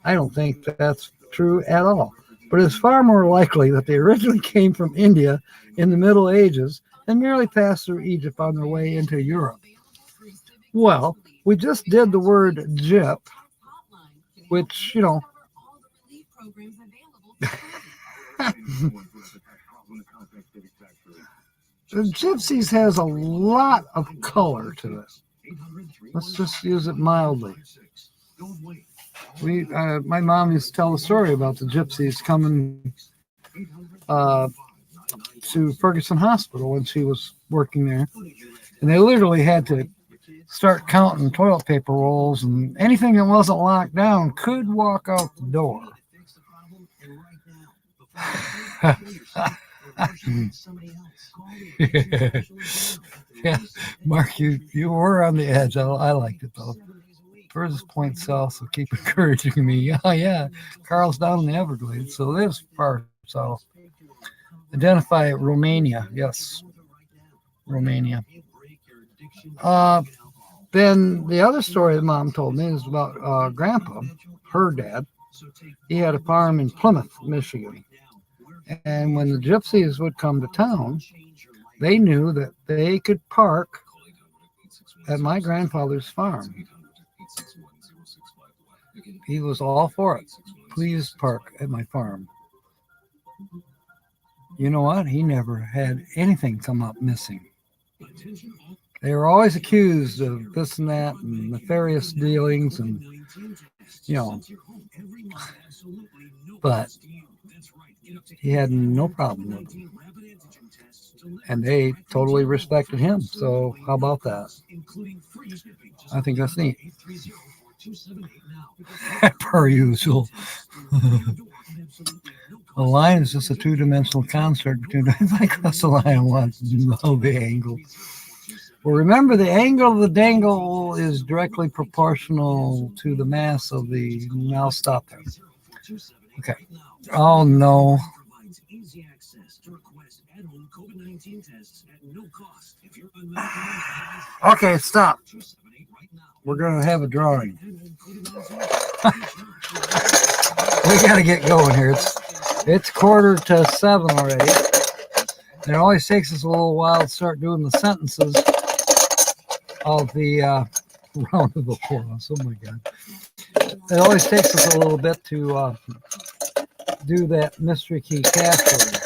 I don't think that's true at all, but it's far more likely that they originally came from India in the Middle Ages and merely passed through Egypt on their way into Europe. Well, we just did the word gyp, which, you know, the gypsies has a lot of color to it. Let's just use it mildly. My mom used to tell a story about the gypsies coming to Ferguson Hospital when she was working there, and they literally had to start counting toilet paper rolls, and anything that wasn't locked down could walk out the door. Yeah, Mark, you were on the edge. I liked it though. Furthest point south, so keep encouraging me. Oh yeah, Carl's down in the Everglades, so it is far south. Identify Romania. Yes, Romania. Then the other story that Mom told me is about Grandpa, her dad. He had a farm in Plymouth, Michigan. And when the gypsies would come to town, they knew that they could park at my grandfather's farm. He was all for it. Please park at my farm. You know what? He never had anything come up missing. They were always accused of this and that and nefarious dealings and, you know, but he had no problem with them. And they totally respected him. So how about that? I think that's neat. Per usual. A line is just a two-dimensional construct between if I cross the line, I want to know the angle. Well, remember, the angle of the dangle is directly proportional to the mass of the... Now stop there. Okay. Oh, no. Okay, stop. We're going to have a drawing. We got to get going here. It's 6:45 already. And it always takes us a little while to start doing the sentences of the round of applause. Oh my God. It always takes us a little bit to do that mystery key password.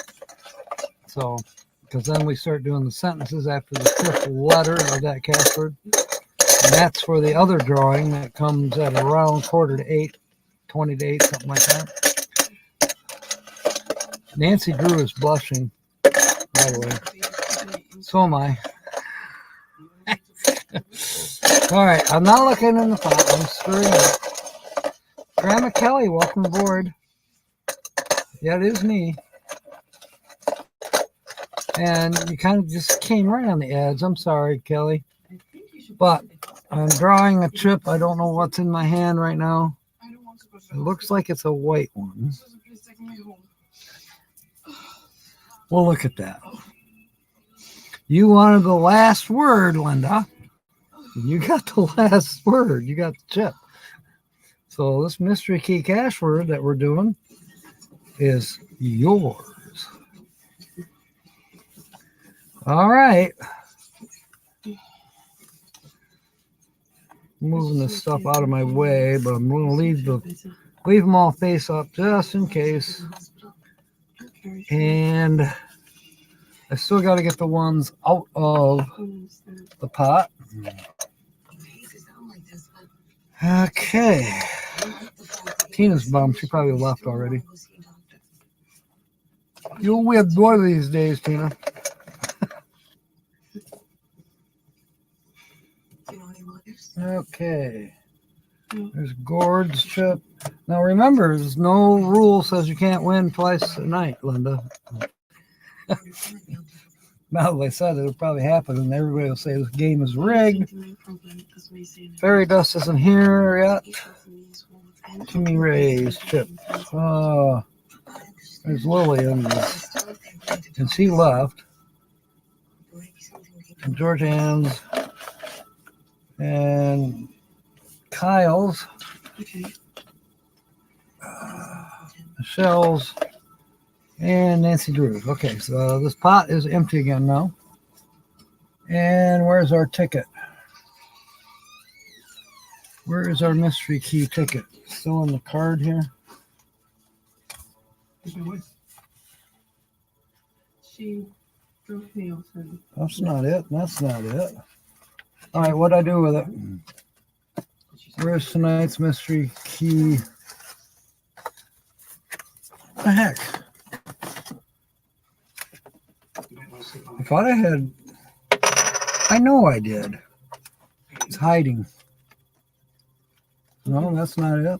So, because then we start doing the sentences after the fifth letter of that cash word. And that's for the other drawing that comes at around 7:45, 20 to 8, something like that. Nancy Drew is blushing, by the way. So am I. All right, I'm not looking in the pot. I'm stirring up. Grandma Kelly, welcome aboard. Yeah, it is me. And you kind of just came right on the edge. I'm sorry, Kelly. But I'm drawing a chip. I don't know what's in my hand right now. It looks like it's a white one. Well, look at that. You wanted the last word, Linda. You got the last word. You got the chip. So this mystery key cash word that we're doing is yours. All right. Moving this stuff out of my way, but I'm going to leave them all face up just in case. And I still got to get the ones out of the pot. Okay. Tina's bummed. She probably left already. You'll win one of these days, Tina. You know what I want? Okay. There's Gord's chip. Now remember, there's no rule says you can't win twice a night, Linda. Now they said it'll probably happen, and everybody will say this game is rigged. Fairy dust isn't here yet. Timmy Ray's chip. Oh, there's Lily, and she left. And George Ann's and Kyle's. Michelle's. And Nancy Drew's. Okay, so this pot is empty again now. And where's our ticket? Where is our mystery key ticket? Still in the card here? She drove me off. That's not it. That's not it. All right, what'd I do with it? Where's tonight's mystery key? What the heck? I thought I had. I know I did. It's hiding. No, that's not it.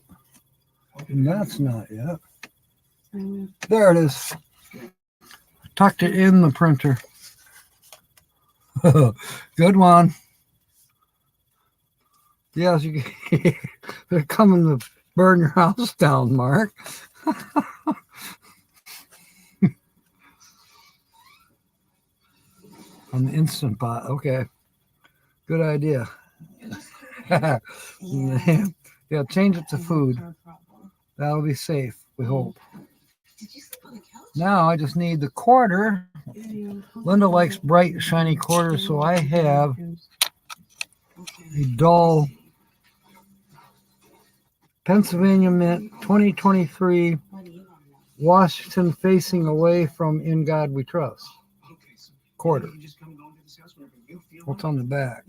That's not it. There it is. Tucked it in the printer. Good one. Yes, they're coming to burn your house down, Mark. On the Instant Pot. Okay. Good idea. Yeah, change it to food. That'll be safe, we hope. Now I just need the quarter. Linda likes bright, shiny quarters, so I have a dull Pennsylvania Mint 2023 Washington facing away from In God We Trust. Quarter. What's on the back?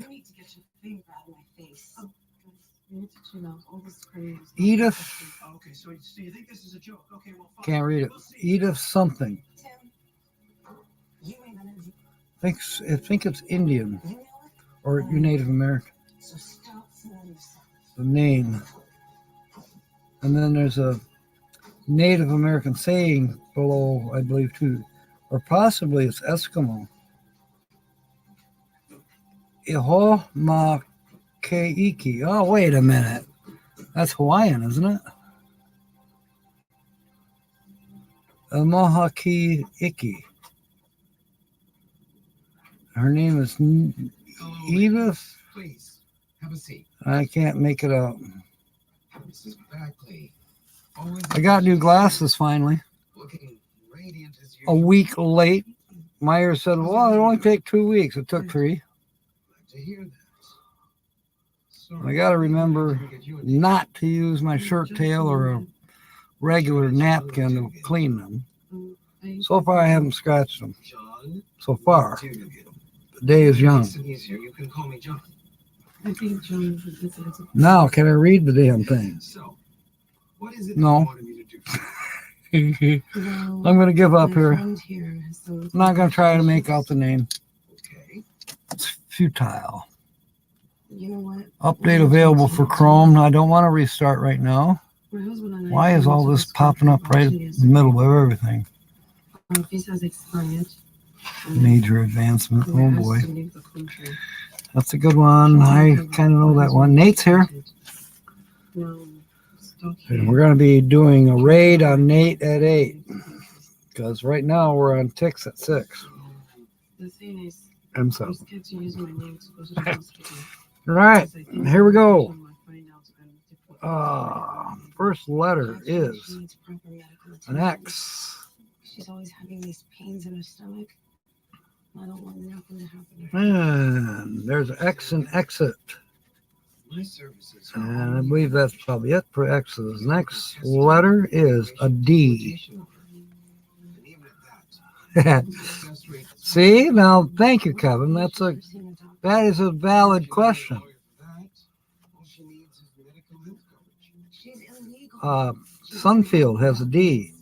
Edith. Can't read it. Edith something. I think it's Indian or you're Native American. The name. And then there's a Native American saying below, I believe, too. Or possibly it's Eskimo. Iho ma keiki. Oh, wait a minute. That's Hawaiian, isn't it? Mahaki Iki. Her name is Edith. Please have a seat. I can't make it out. Mrs. Bagley. I got new glasses finally. Looking radiant as A week late. Myers said, well, it only take 2 weeks. It took 3. to hear that. I got to remember not to use my shirt tail or a regular napkin to clean them. So far, I haven't scratched them. So far. The day is young. You can call me John. I think John. Now, can I read the damn thing? So, what is it No. you wanted me to do? Well, I'm going to give up my here. friend here has some- I'm not going to try to make out the name. Okay. It's futile. You know what? Update available for Chrome. I don't want to restart right now. My husband and I Why is all this popping up right in the middle of everything? Our visa has expired. Major advancement. We Oh are asked boy. to leave the country. That's a good one. I kind of know that one. Nate's here. No, stuck And here. we're going to be doing a raid on Nate at 8. Because right now we're on Tix at 6. The thing is, I'm I'm so. scared to use my name to go to the hospital. All right. Because I think Here we go. someone might find out and deport me. First letter Actually, is she needs proper medical an attention. X. She's always having these pains in her stomach. I don't want nothing to happen to her. And there's an X and exit. My services are And I believe that's probably it for X's. Next letter is a D. And even at that, success rate is See? Now, thank you, Kevin. That is a valid question. all she needs is medical health coverage. She's illegal. Sunfield has a D.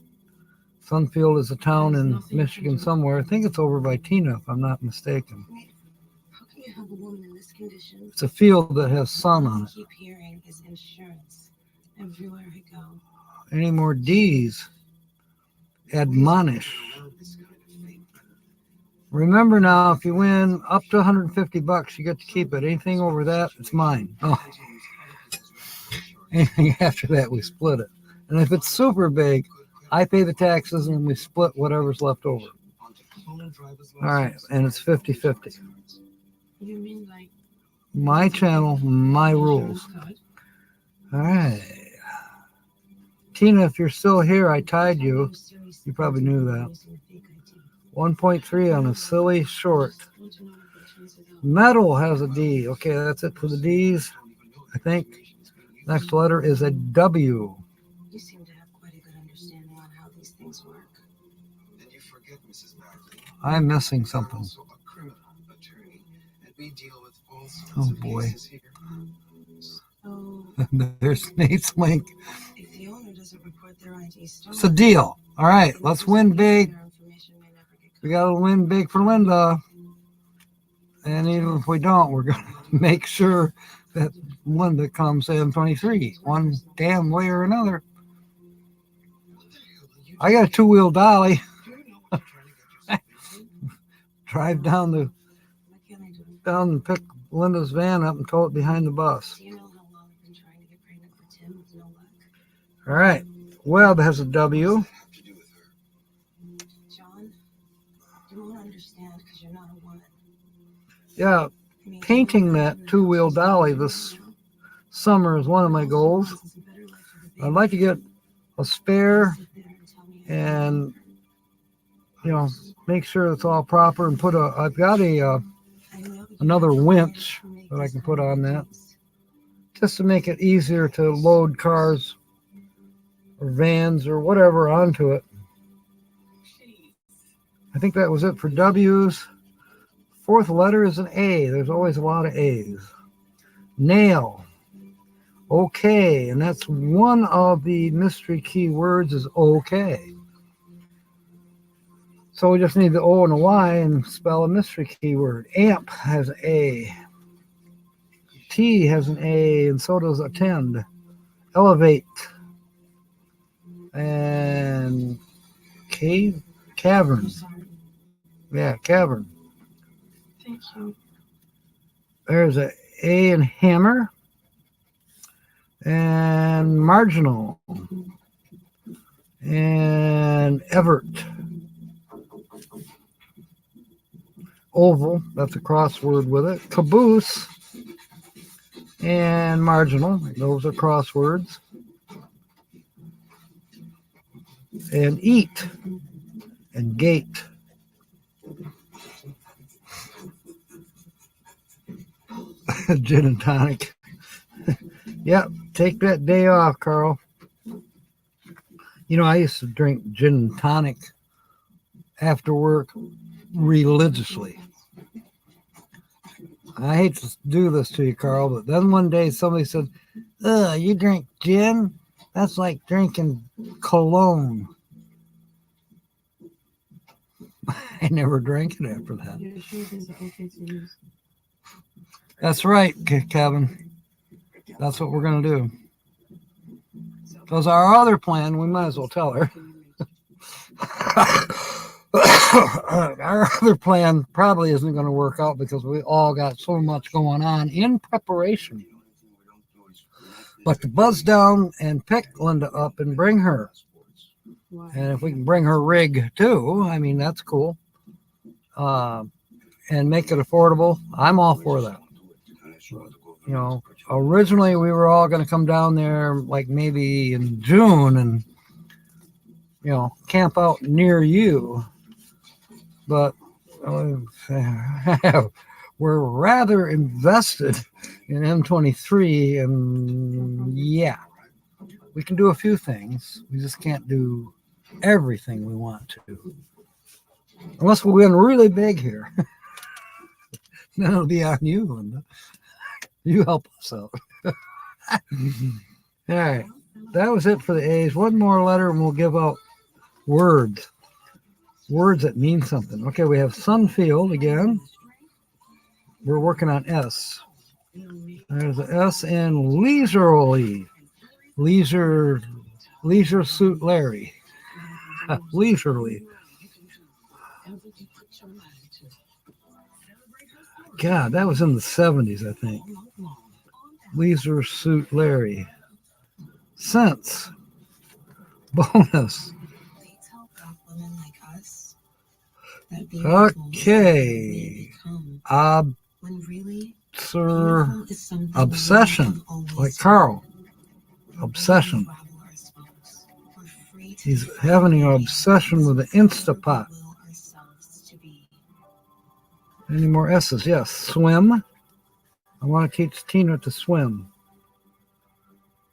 Sunfield is a town in Michigan somewhere. I think it's over by Tina, if I'm not mistaken. How can you have a woman in this condition, It's a field that has sun on I it. keep hearing is insurance everywhere I go. Any more D's? Admonish. Remember now, if you win up to 150 bucks, you get to keep it. Anything over that, it's mine. Oh. Anything after that, we split it. And if it's super big, I pay the taxes and we split whatever's left over. All right, and it's 50-50. You mean like My channel, my rules. All right. Tina, if you're still here, I tied you. You probably knew that. 1.3 on a silly short. Metal has a D. Okay, that's it for the D's, I think. Next letter is a W. You seem to have quite a good understanding on how these things work. And you forget, Mrs. Bagley, I'm missing something. also a criminal attorney, and we deal with all sorts Oh, of boy. cases here. So There's Nate's link. if the owner doesn't report their ID stolen, It's a deal. All right, let's win big. their information may never get We got to win big for Linda. And even if we don't, we're going to make sure that Linda comes in 23, one damn way or another. I got a two-wheel dolly. Drive down What can I do? and pick Linda's van up and tow it behind the bus. Do you know how long I've been trying to get pregnant for Tim with no luck? All right. Webb has a W. John, you won't understand because you're not a woman. Yeah, I mean, painting that two-wheel dolly this summer is one of my goals. I'd like to get a spare and, you know, make sure it's all proper and put I've got another winch that I can put on that just to make it easier to load cars or vans or whatever onto it. I think that was it for W's. Fourth letter is an A. There's always a lot of A's. Nail. Okay, and that's one of the mystery key words is okay. So we just need the O and a Y and spell a mystery keyword. Amp has an A. T has an A, and so does attend. Elevate. And cave, cavern. Yeah, cavern. Thank you. There's a A in hammer. And marginal. And Everett. Oval, that's a crossword with it. Caboose and marginal, those are crosswords. And eat and gate. Gin and tonic. Yep, take that day off, Carl. You know, I used to drink gin and tonic after work religiously. I hate to do this to you, Carl, but then one day somebody said, "Ugh, you drink gin? That's like drinking cologne." I never drank it after that. You're sure these are okay to use? That's right, Kevin. That's what we're going to do. Because our other plan, we might as well tell her. Our other plan probably isn't going to work out because we all got so much going on in preparation. But to buzz down and pick Linda up and bring her. And if we can bring her rig too, I mean, that's cool. And make it affordable, I'm all for that. You know, originally we were all going to come down there like maybe in June and, you know, camp out near you. But we're rather invested in M23, and yeah, we can do a few things. We just can't do everything we want to. Unless we win really big here. Then it'll be on you, Linda. You help us out. All right. That was it for the A's. One more letter and we'll give out words. Words that mean something. Okay, we have Sunfield again. we're working on S. There's an S in leisurely. Leisure suit Larry. Leisurely. God, that was in the 70s, I think. Leisure suit Larry. Cents. Bonus. Okay. Obsession. Like Carl. Obsession. He's having an obsession with the Instapot. Any more S's? Yes. Swim. I want to teach Tina to swim.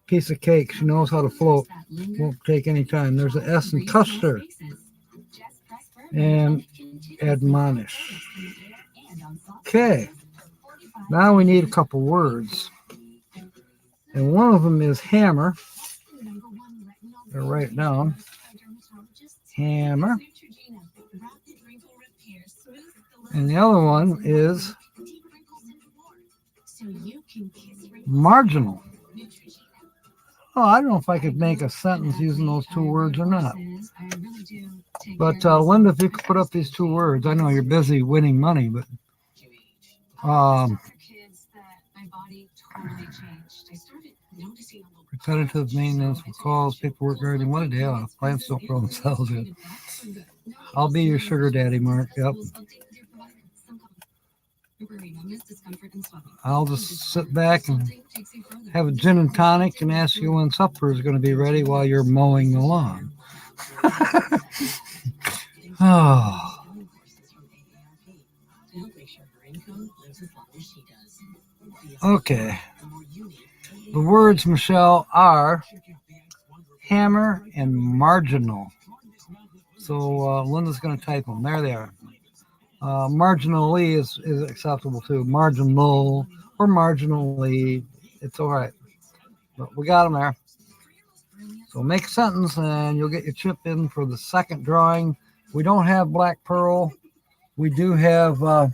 Piece of cake. She knows how to float. Won't take any time. There's an S in Custer. And admonish. Okay. Now we need a couple words. And one of them is hammer. I'll write it down. Hammer. And the other one is marginal. Oh, I don't know if I could make a sentence using those two words or not. But Linda, if you could put up these two words, I know you're busy winning money, but repetitive maintenance for calls, paperwork, guarding. What a day off. Plants don't grow themselves in. I'll be your sugar daddy, Mark. Yep. I'll just sit back and have a gin and tonic and ask you when supper is going to be ready while you're mowing the lawn. Oh. Okay. The words, Michelle, are hammer and marginal. So Linda's going to type them. There they are. Marginally is acceptable too. Marginal or marginally, it's all right. But we got them there. So make a sentence and you'll get your chip in for the second drawing. We don't have black pearl. We do have the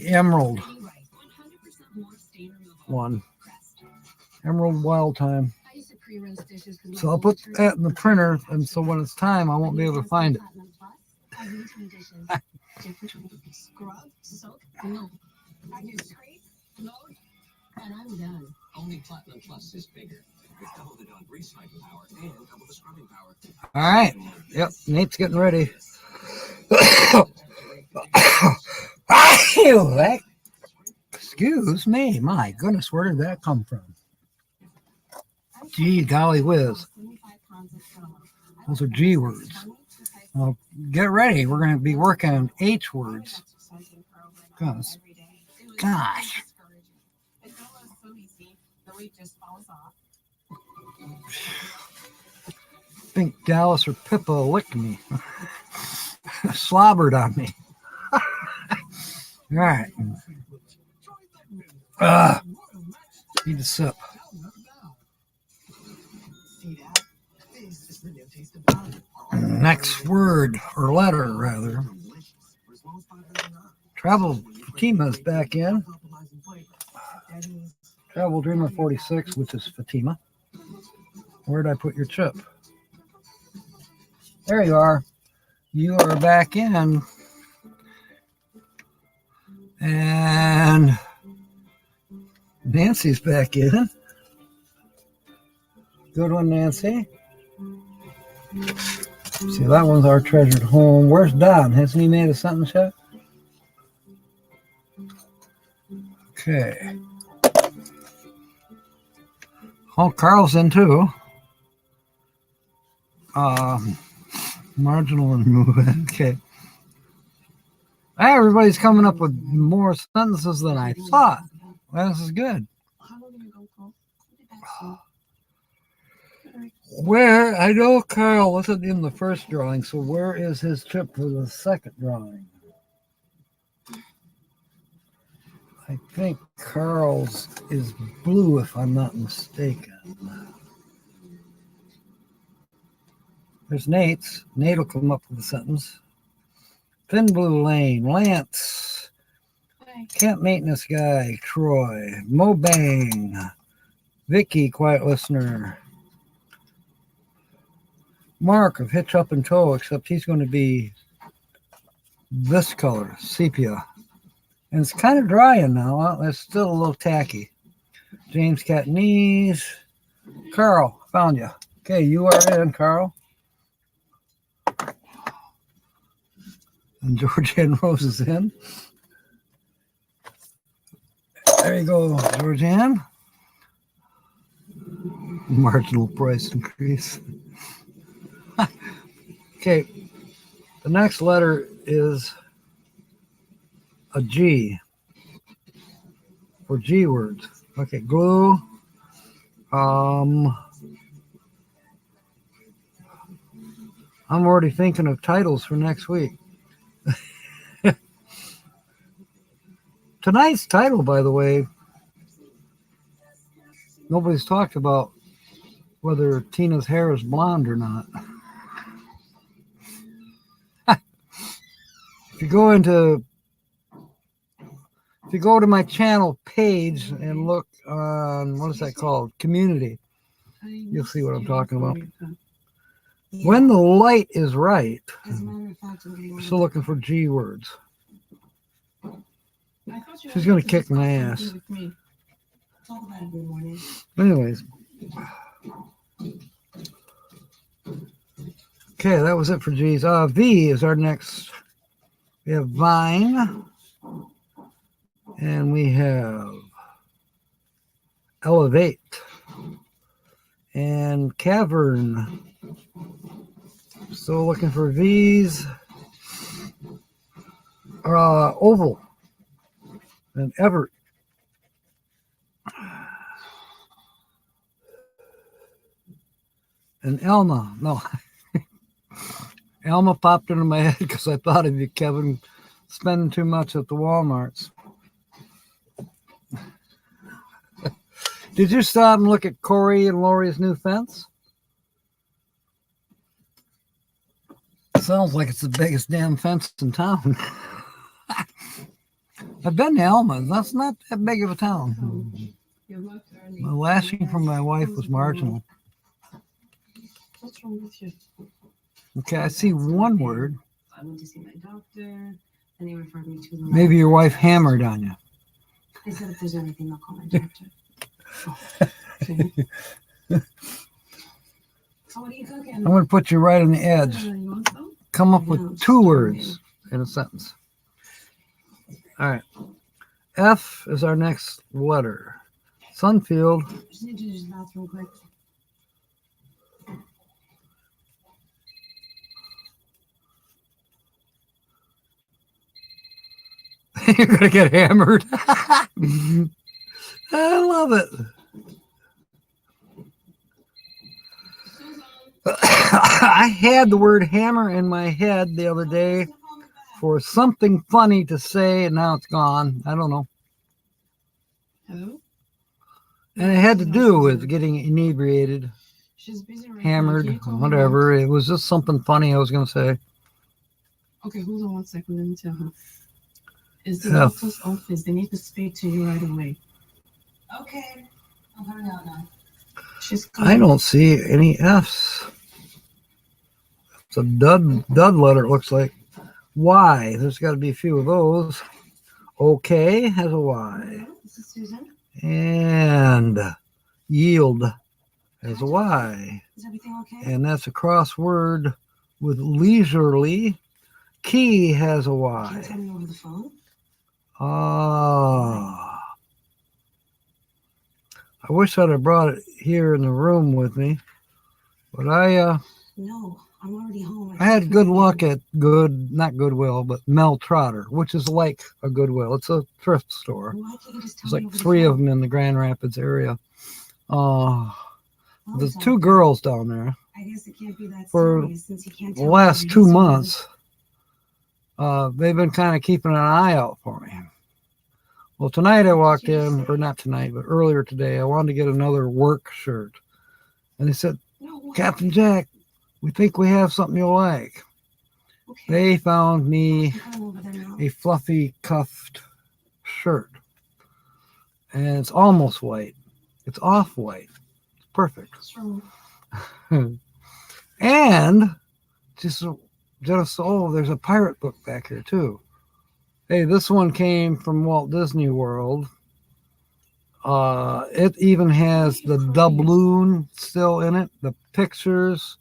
emerald one. Emerald wild time. So I'll put that in the printer, and so when it's time, I won't be able to find it. And I'm done. Only Platinum Plus is bigger. With double the dog recycle power and double the scrubbing power. All right. Yep. Nate's getting ready. Excuse me. My goodness, where did that come from? Gee, golly whiz. Those are G words. Well, get ready. We're going to be working on H words. Gosh. I think Dallas or Pippa licked me. Slobbered on me. All right. Need a sip. Next word, or letter, rather. Travel Fatima's back in. Travel Dreamer 46, which is Fatima. Where did I put your chip? There you are. You are back in. And Nancy's back in. Good one, Nancy. See, that one's our treasured home. Where's Don? Hasn't he made a sentence yet? Okay. Oh, Carl's in too. Marginal and movement. Okay. Hey, everybody's coming up with more sentences than I thought. Well, this is good. Where, I know Carl wasn't in the first drawing, so where is his chip for the second drawing? I think Carl's is blue, if I'm not mistaken. There's Nate's. Nate will come up with a sentence. Thin Blue Lane. Lance. Camp maintenance guy, Troy. Mo Bang. Vicky, quiet listener. Mark of Hitch Up and Toe, except he's going to be this color, sepia. And it's kind of drying now. It's still a little tacky. James Catanese. Carl, found you. Okay, you are in, Carl. And Georgianne Rose is in. There you go, Georgianne. Marginal price increase. Okay, the next letter is a G for G words. Okay, glue. I'm already thinking of titles for next week. Tonight's title, by the way, nobody's talked about whether Tina's hair is blonde or not. If you go to my channel page and look on, what is that called? Community, you'll see what I'm talking about. When the light is right, we're still looking for G words. She's going to kick my ass. Anyways. Okay, that was it for G's. V is our next. We have Vine. And we have Elevate. And Cavern. Still looking for V's. Oval. And Everett. And Elma. No. Elma popped into my head because I thought of you, Kevin, spending too much at the Walmarts. Did you stop and look at Corey and Lori's new fence? Sounds like it's the biggest damn fence in town. I've been to Elma. That's not that big of a town. The lashing from my wife was marginal. What's wrong with you? Okay, I see one word. I went to see my doctor, and they referred me to the. Maybe your wife hammered on you. They said if there's anything, they'll call my doctor. Okay. So what are you cooking? I'm going to put you right on the edge. You want some? Come up with two words in a sentence. All right. F is our next letter. Sunfield. Just need to use the bathroom quick. You're going to get hammered. I love it. I had the word hammer in my head the other day for something funny to say, and now it's gone. I don't know. Hello? And it had to do with getting inebriated, She's busy right hammered, now. Can you call me whatever. It was just something funny I was going to say. back? Okay, hold on 1 second. Let me tell her. Is the F. doctor's office? They need to speak to you right away. Okay, I'm coming out now. She's coming. I don't see any F's. It's a dud letter, it looks like. Y. There's got to be a few of those. Okay has a Y. This is Susan. And yield has a Y. Is everything okay? And that's a crossword with leisurely. Key has a Can you Y. tell me over the phone? Ah. I wish I'd have brought it here in the room with me. But No, I'm already home. I had good luck at not Goodwill, but Mel Trotter, which is like a Goodwill. It's a thrift store. Why can't you just tell There's me like over the 3 phone? of them in the Grand Rapids area. Oh, There's sorry. 2 girls down there. I guess it can't be that For serious since you can't The tell last me 2 it's months, they've been kind of keeping an eye out for me. Well, tonight I walked in, or not tonight, but earlier today, I wanted to get another work shirt. And they said, No, what? Captain Jack, we think we have something you'll like. Okay. They found me I'm coming over there now. a fluffy cuffed shirt. And it's almost white. It's off-white. It's perfect. And just there's a pirate book back here too. Hey, this one came from Walt Disney World. It even has the doubloon still in it, the pictures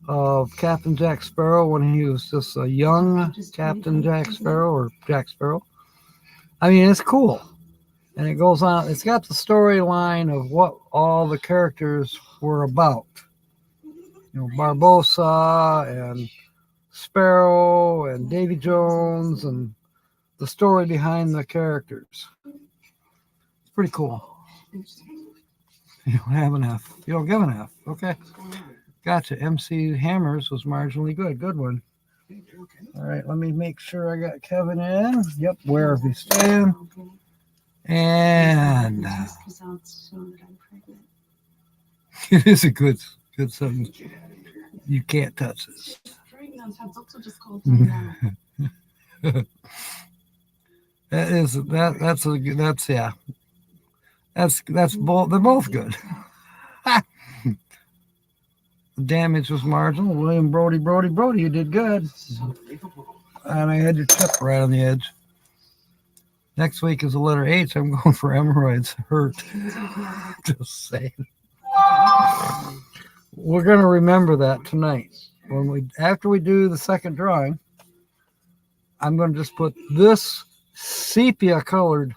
of Captain Jack Sparrow when he was just a young Captain Jack Sparrow or Jack Sparrow. I mean, it's cool. And it goes on. It's got the storyline of what all the characters were about. You know, Barbossa and Sparrow and Davy Jones and the story behind the characters. It's pretty cool. You don't have an F. You don't give an F. Okay. Gotcha. MC Hammers was marginally good. Good one. All right. Let me make sure I got Kevin in. Yep. Where is he staying? And it is a good sentence. You can't touch this. That's both. They're both good. The damage was marginal. William Brody, you did good. And I had your chip right on the edge. Next week is the letter H. I'm going for hemorrhoids. Hurt. Just saying. We're going to remember that tonight. After we do the second drawing, I'm going to just put this sepia colored,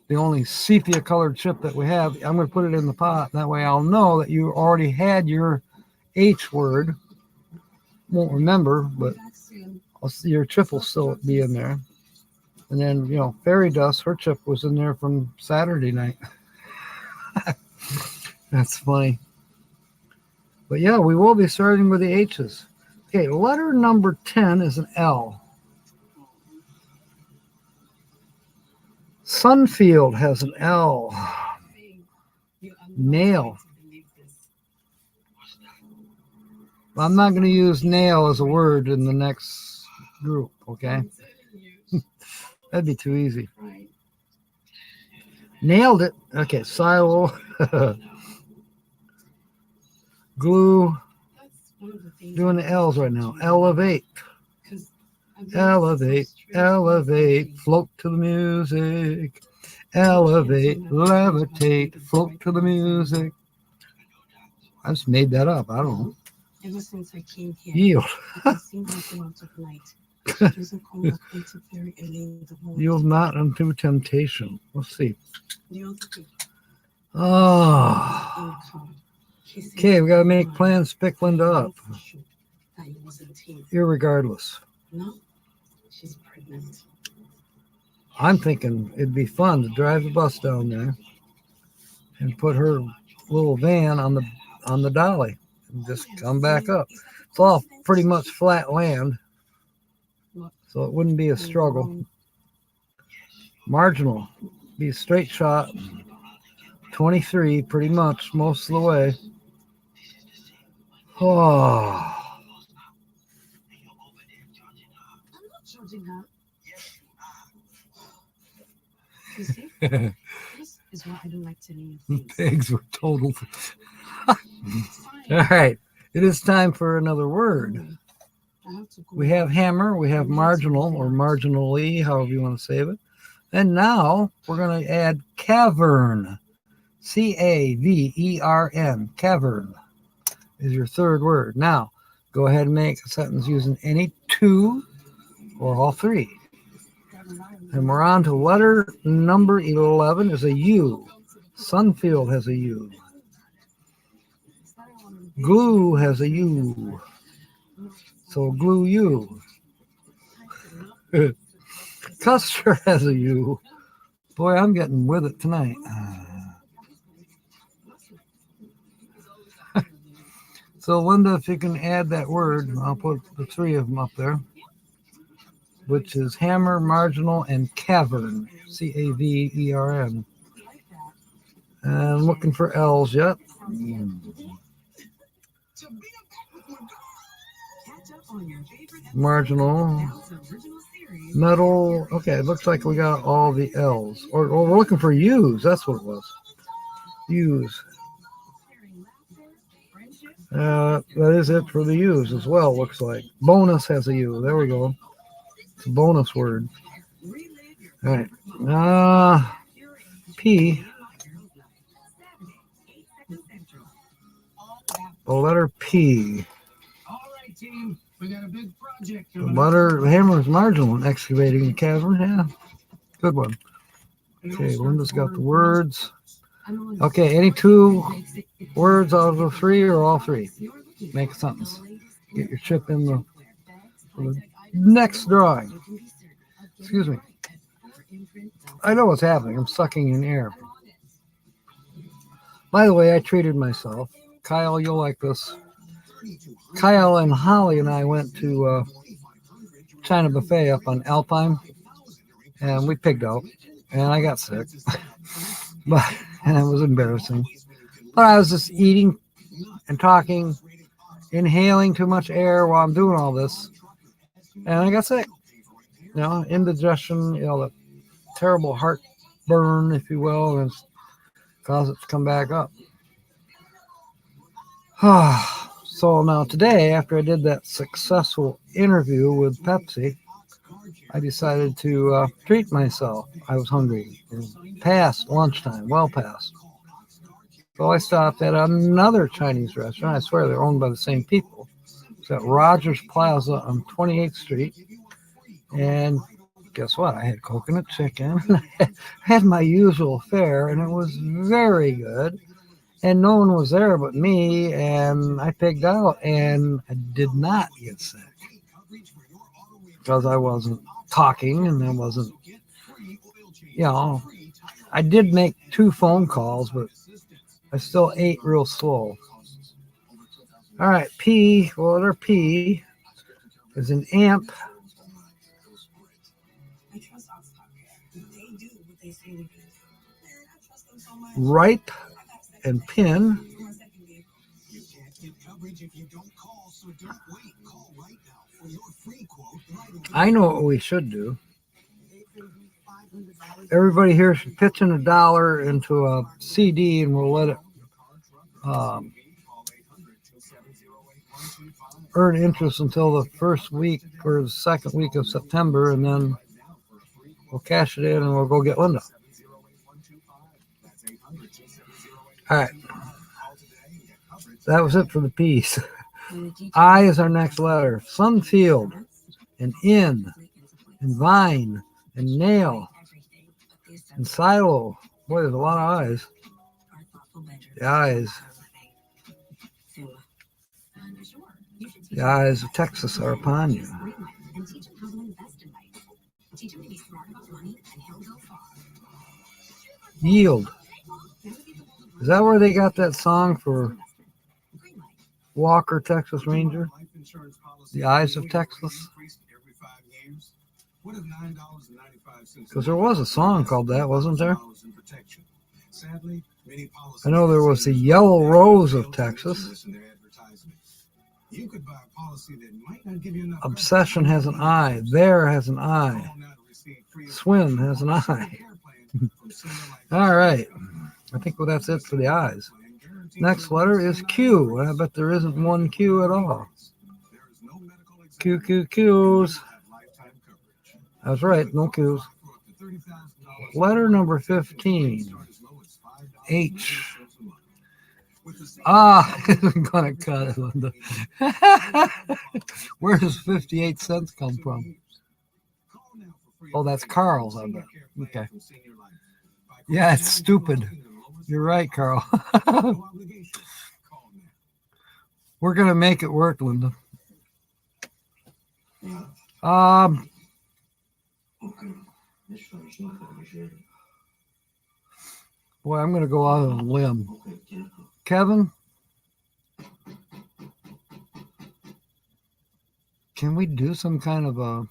the only sepia colored chip that we have. I'm going to put it in the pot. That way I'll know that you already had your H word. Won't remember, but your chip will still be in there. And then, you know, Fairy Dust, her chip was in there from Saturday night. That's funny. But yeah, we will be starting with the H's. Okay, letter number 10 is an L. Sunfield has an L. Nail. I'm not going to use nail as a word in the next group, okay? That'd be too easy. Nailed it. Okay, silo. Glue. Doing the L's right now. Elevate. Elevate. Elevate. Float to the music. Elevate. Levitate. Float to the music. I just made that up. I don't know. Ever since I came here, Yield. I've seen nothing out of night. She doesn't come back until very early in the morning. Yield not unto temptation. Let's see. The other day, Oh. in the car, she said, Okay, we got to make plans to pick Linda up. that he wasn't here. Irregardless. No, she's pregnant. I'm thinking it'd be fun to drive the bus down there and put her little van on the dolly and just come back up. It's all pretty much flat land, so it wouldn't be a struggle. Marginal, be a straight shot. 23, pretty much most of the way. Oh. I'm not judging her. You see, this is why I don't like telling you The things. pigs were totaled. It's fine. All right, it is time for another word. I have to go. We have hammer, we have marginal or marginally, however you want to say it. And now we're going to add cavern. Cavern. Cavern is your third word. Now, go ahead and make a sentence using any two or all three. And we're on to letter number 11 is a U. Sunfield has a U. Glue has a U. So glue U. Custer has a U. Boy, I'm getting with it tonight. So Linda, if you can add that word, I'll put the three of them up there, which is hammer, marginal, and cavern. Cavern. And I'm looking for L's yet. Marginal. Metal. Okay, it looks like we got all the L's. Or we're looking for U's. That's what it was. U's. That is it for the U's as well, looks like. Bonus has a U. There we go. It's a bonus word. All right. P. The letter P. All right, team. We got a big project. The letter hammer is marginal. Excavating the cavern. Yeah. Good one. Okay, Linda's got the words. Okay, any two words out of the three or all three? Make a sentence. Get your chip in the next drawing. Excuse me. I know what's happening. I'm sucking in air. By the way, I treated myself. Kyle, you'll like this. Kyle and Holly and I went to China Buffet up on Alpine, and we pigged out, and I got sick. And it was embarrassing. But I was just eating and talking, inhaling too much air while I'm doing all this, and I got sick. You know, indigestion, you know, the terrible heartburn, if you will, and cause it to come back up. So now today, after I did that successful interview with Pepsi, I decided to treat myself. I was hungry. Past lunchtime, well past. So I stopped at another Chinese restaurant. I swear they're owned by the same people. It's at Rogers Plaza on 28th Street. And guess what? I had coconut chicken. I had my usual fare, and it was very good. And no one was there but me, and I pigged out, and I did not get sick because I wasn't talking, and I wasn't, you know, I did make 2 phone calls, but I still ate real slow. All right, P, well, letter P is an amp. Ripe and pin. I know what we should do. Everybody here should pitch in $1 into a CD, and we'll let it earn interest until the first week or the second week of September, and then we'll cash it in and we'll go get Linda. All right. That was it for the piece. I is our next letter. Sunfield, and in, and vine, and nail, and silo. Boy, there's a lot of eyes. The eyes. The eyes of Texas are upon you. Yield. Is that where they got that song for Walker, Texas Ranger? The Eyes of Texas? Because there was a song called that, wasn't there? I know there was the Yellow Rose of Texas. Obsession has an eye. There has an eye. Swim has an eye. All right. I think that's it for the eyes. Next letter is Q. I bet there isn't one Q at all. Q's. That's right, no Q's. Letter number 15. H. I'm gonna cut it, Linda. Where does 58 cents come from? Oh, that's Carl's, I bet. Okay. Yeah, it's stupid. You're right, Carl. We're gonna make it work, Linda. Boy, I'm gonna go out on a limb. Kevin, can we do some kind of a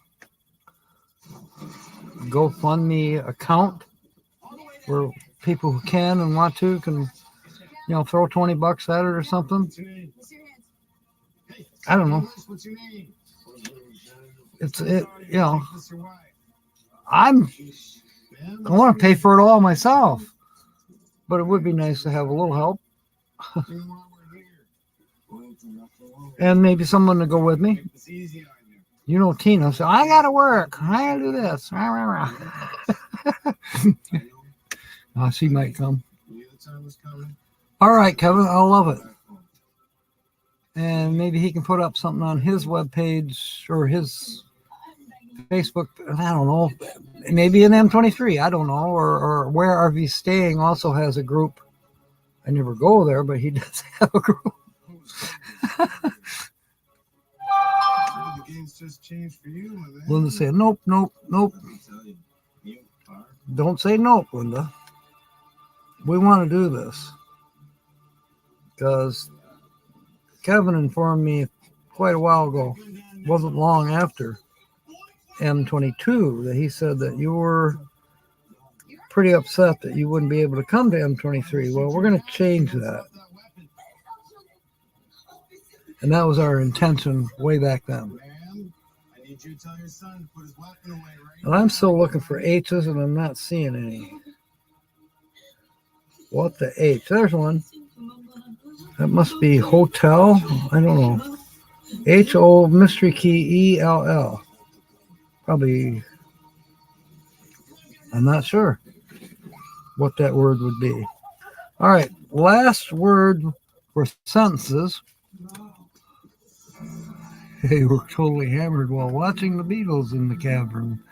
GoFundMe account where people who can and want to can, throw $20 at it or something? I don't know. You know, I want to pay for it all myself, but it would be nice to have a little help and maybe someone to go with me. You know, Tina said, I got to work. I got to do this. She might come. All right, Kevin, I'll love it. And maybe he can put up something on his webpage or his Facebook. I don't know. Maybe an M23. I don't know. Or Where RV Staying also has a group. I never go there, but he does have a group. Linda said, nope. Don't say nope, Linda. We want to do this because Kevin informed me quite a while ago, wasn't long after M22, that he said that you were pretty upset that you wouldn't be able to come to M23. Well, we're going to change that. And that was our intention way back then. And I'm still looking for H's and I'm not seeing any. What the H? There's one. That must be hotel. I don't know. H-O mystery key E-L-L. Probably. I'm not sure what that word would be. All right. Last word for sentences. Hey, we're totally hammered while watching the Beatles in the cavern.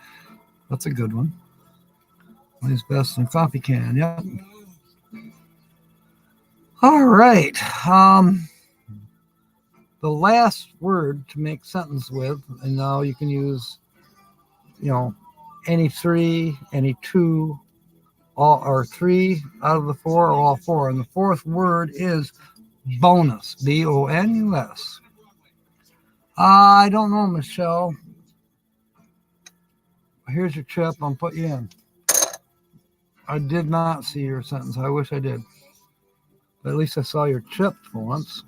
That's a good one. Plays best in a coffee can. Yep. All right. The last word to make sentence with, and now you can use, any three, any two, all or three out of the four, or all four. And the fourth word is bonus. B-O-N-U-S. I don't know, Michelle. Here's your chip. I'll put you in. I did not see your sentence. I wish I did. But at least I saw your chip for once.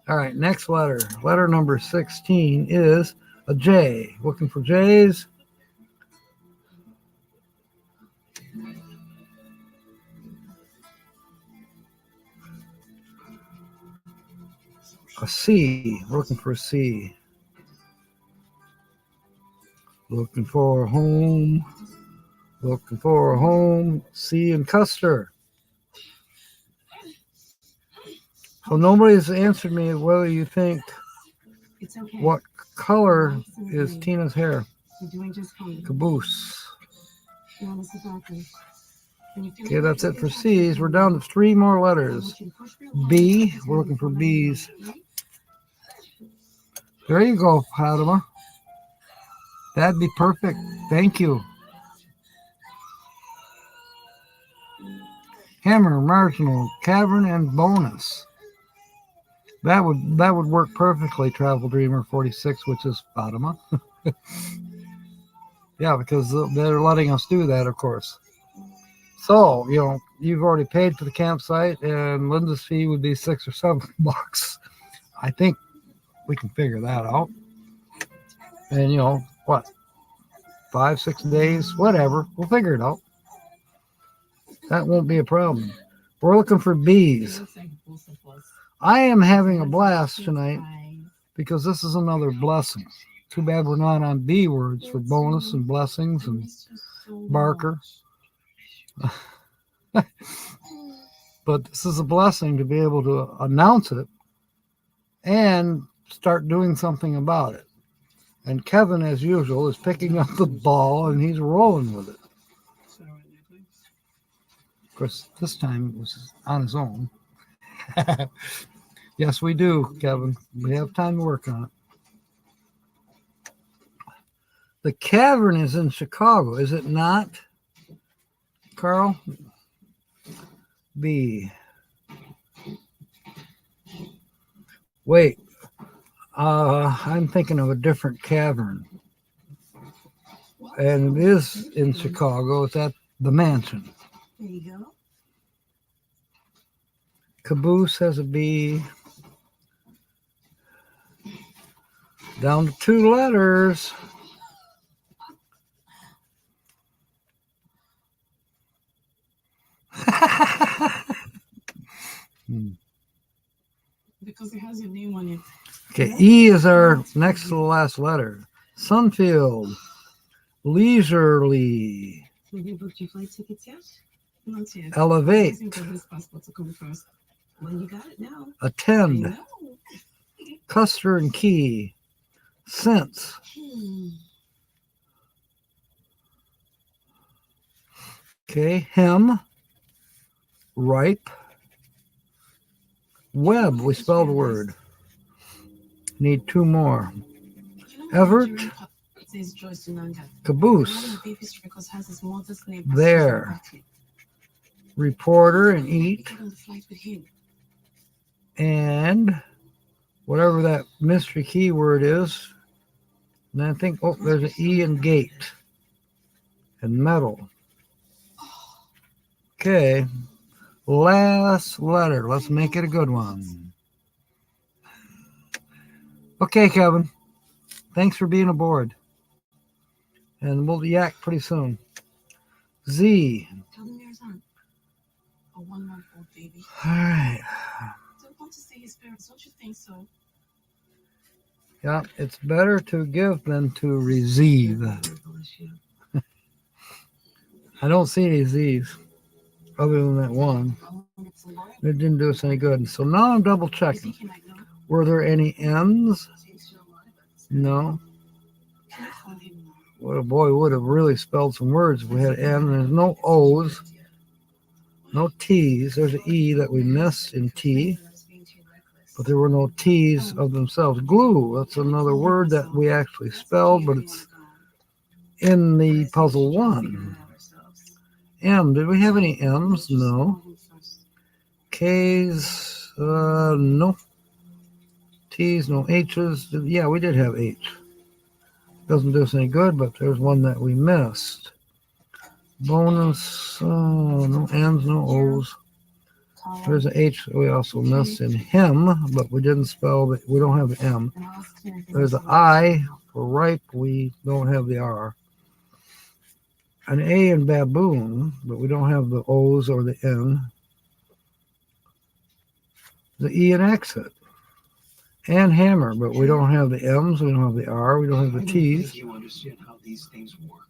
All right, next letter. Letter number 16 is a J. Looking for J's. A C. Looking for a C. Looking for a home. Looking for a home. C and Custer. So nobody's answered me whether you think It's okay. what color is Tina's hair. You're doing just fine. Caboose. You're on the sabbatical. Okay, that's it for C's. We're down to 3 more letters. B. We're looking for B's. There you go, Fatima. That'd be perfect. Thank you. Hammer, marginal, cavern, and bonus. That would work perfectly, Travel Dreamer 46, which is Fatima. Yeah, because they're letting us do that, of course. So, you've already paid for the campsite, and Linda's fee would be $6 or $7. I think we can figure that out. And, 5, 6 days, whatever. We'll figure it out. That won't be a problem. We're looking for B's. I am having a blast tonight because this is another blessing. Too bad we're not on B words for bonus and blessings and Barker. But this is a blessing to be able to announce it and start doing something about it. And Kevin, as usual, is picking up the ball and he's rolling with it. Of course, this time it was on his own. Yes, we do, Kevin. We have time to work on it. The cavern is in Chicago, is it not, Carl? B. Wait. I'm thinking of a different cavern. And it is in Chicago. It's at the mansion. There you go. Caboose has a B. Down to 2 letters. Because it has your name on it. Okay, E is our next to the last letter. Sunfield. Leisurely. Have you booked your flight tickets yet? Not yet. Elevate. Waiting for this passport to come first. Well, you got it now. I Attend. know. Custard and key. Sense. Okay, hem. Ripe. Web. We spelled the word. Need 2 more. Everett. Says Joyce Dunanga. Caboose. Baby's records has his mother's name. There. Reporter and eat. Get on the flight with him. And whatever that mystery keyword is. And I think, oh, there's an E in gate. And metal. Okay. Last letter. Let's make it a good one. Okay, Kevin. Thanks for being aboard. And we'll yak pretty soon. Z. Tell them yours on. A 1-month-old baby. All right. Don't want to say his parents, don't you think so? Yeah, it's better to give than to receive. I don't see any Z's other than that one. It didn't do us any good. So now I'm double checking. Were there any M's? No. Well, a boy would have really spelled some words if we had M. There's no O's, no T's. There's an E that we missed in T, but there were no T's of themselves. Glue, that's another word that we actually spelled, but it's in the puzzle 1. M, did we have any M's? No. K's, no. T's, no H's. Yeah, we did have H. Doesn't do us any good, but there's one that we missed. Bonus, no N's, no O's. There's an H that we also missed in him, but we didn't spell it. We don't have the M. There's an I for ripe. We don't have the R. An A in baboon, but we don't have the O's or the N. The E in exit. And hammer, but we don't have the M's, we don't have the R, we don't have the T's. You understand how these things work.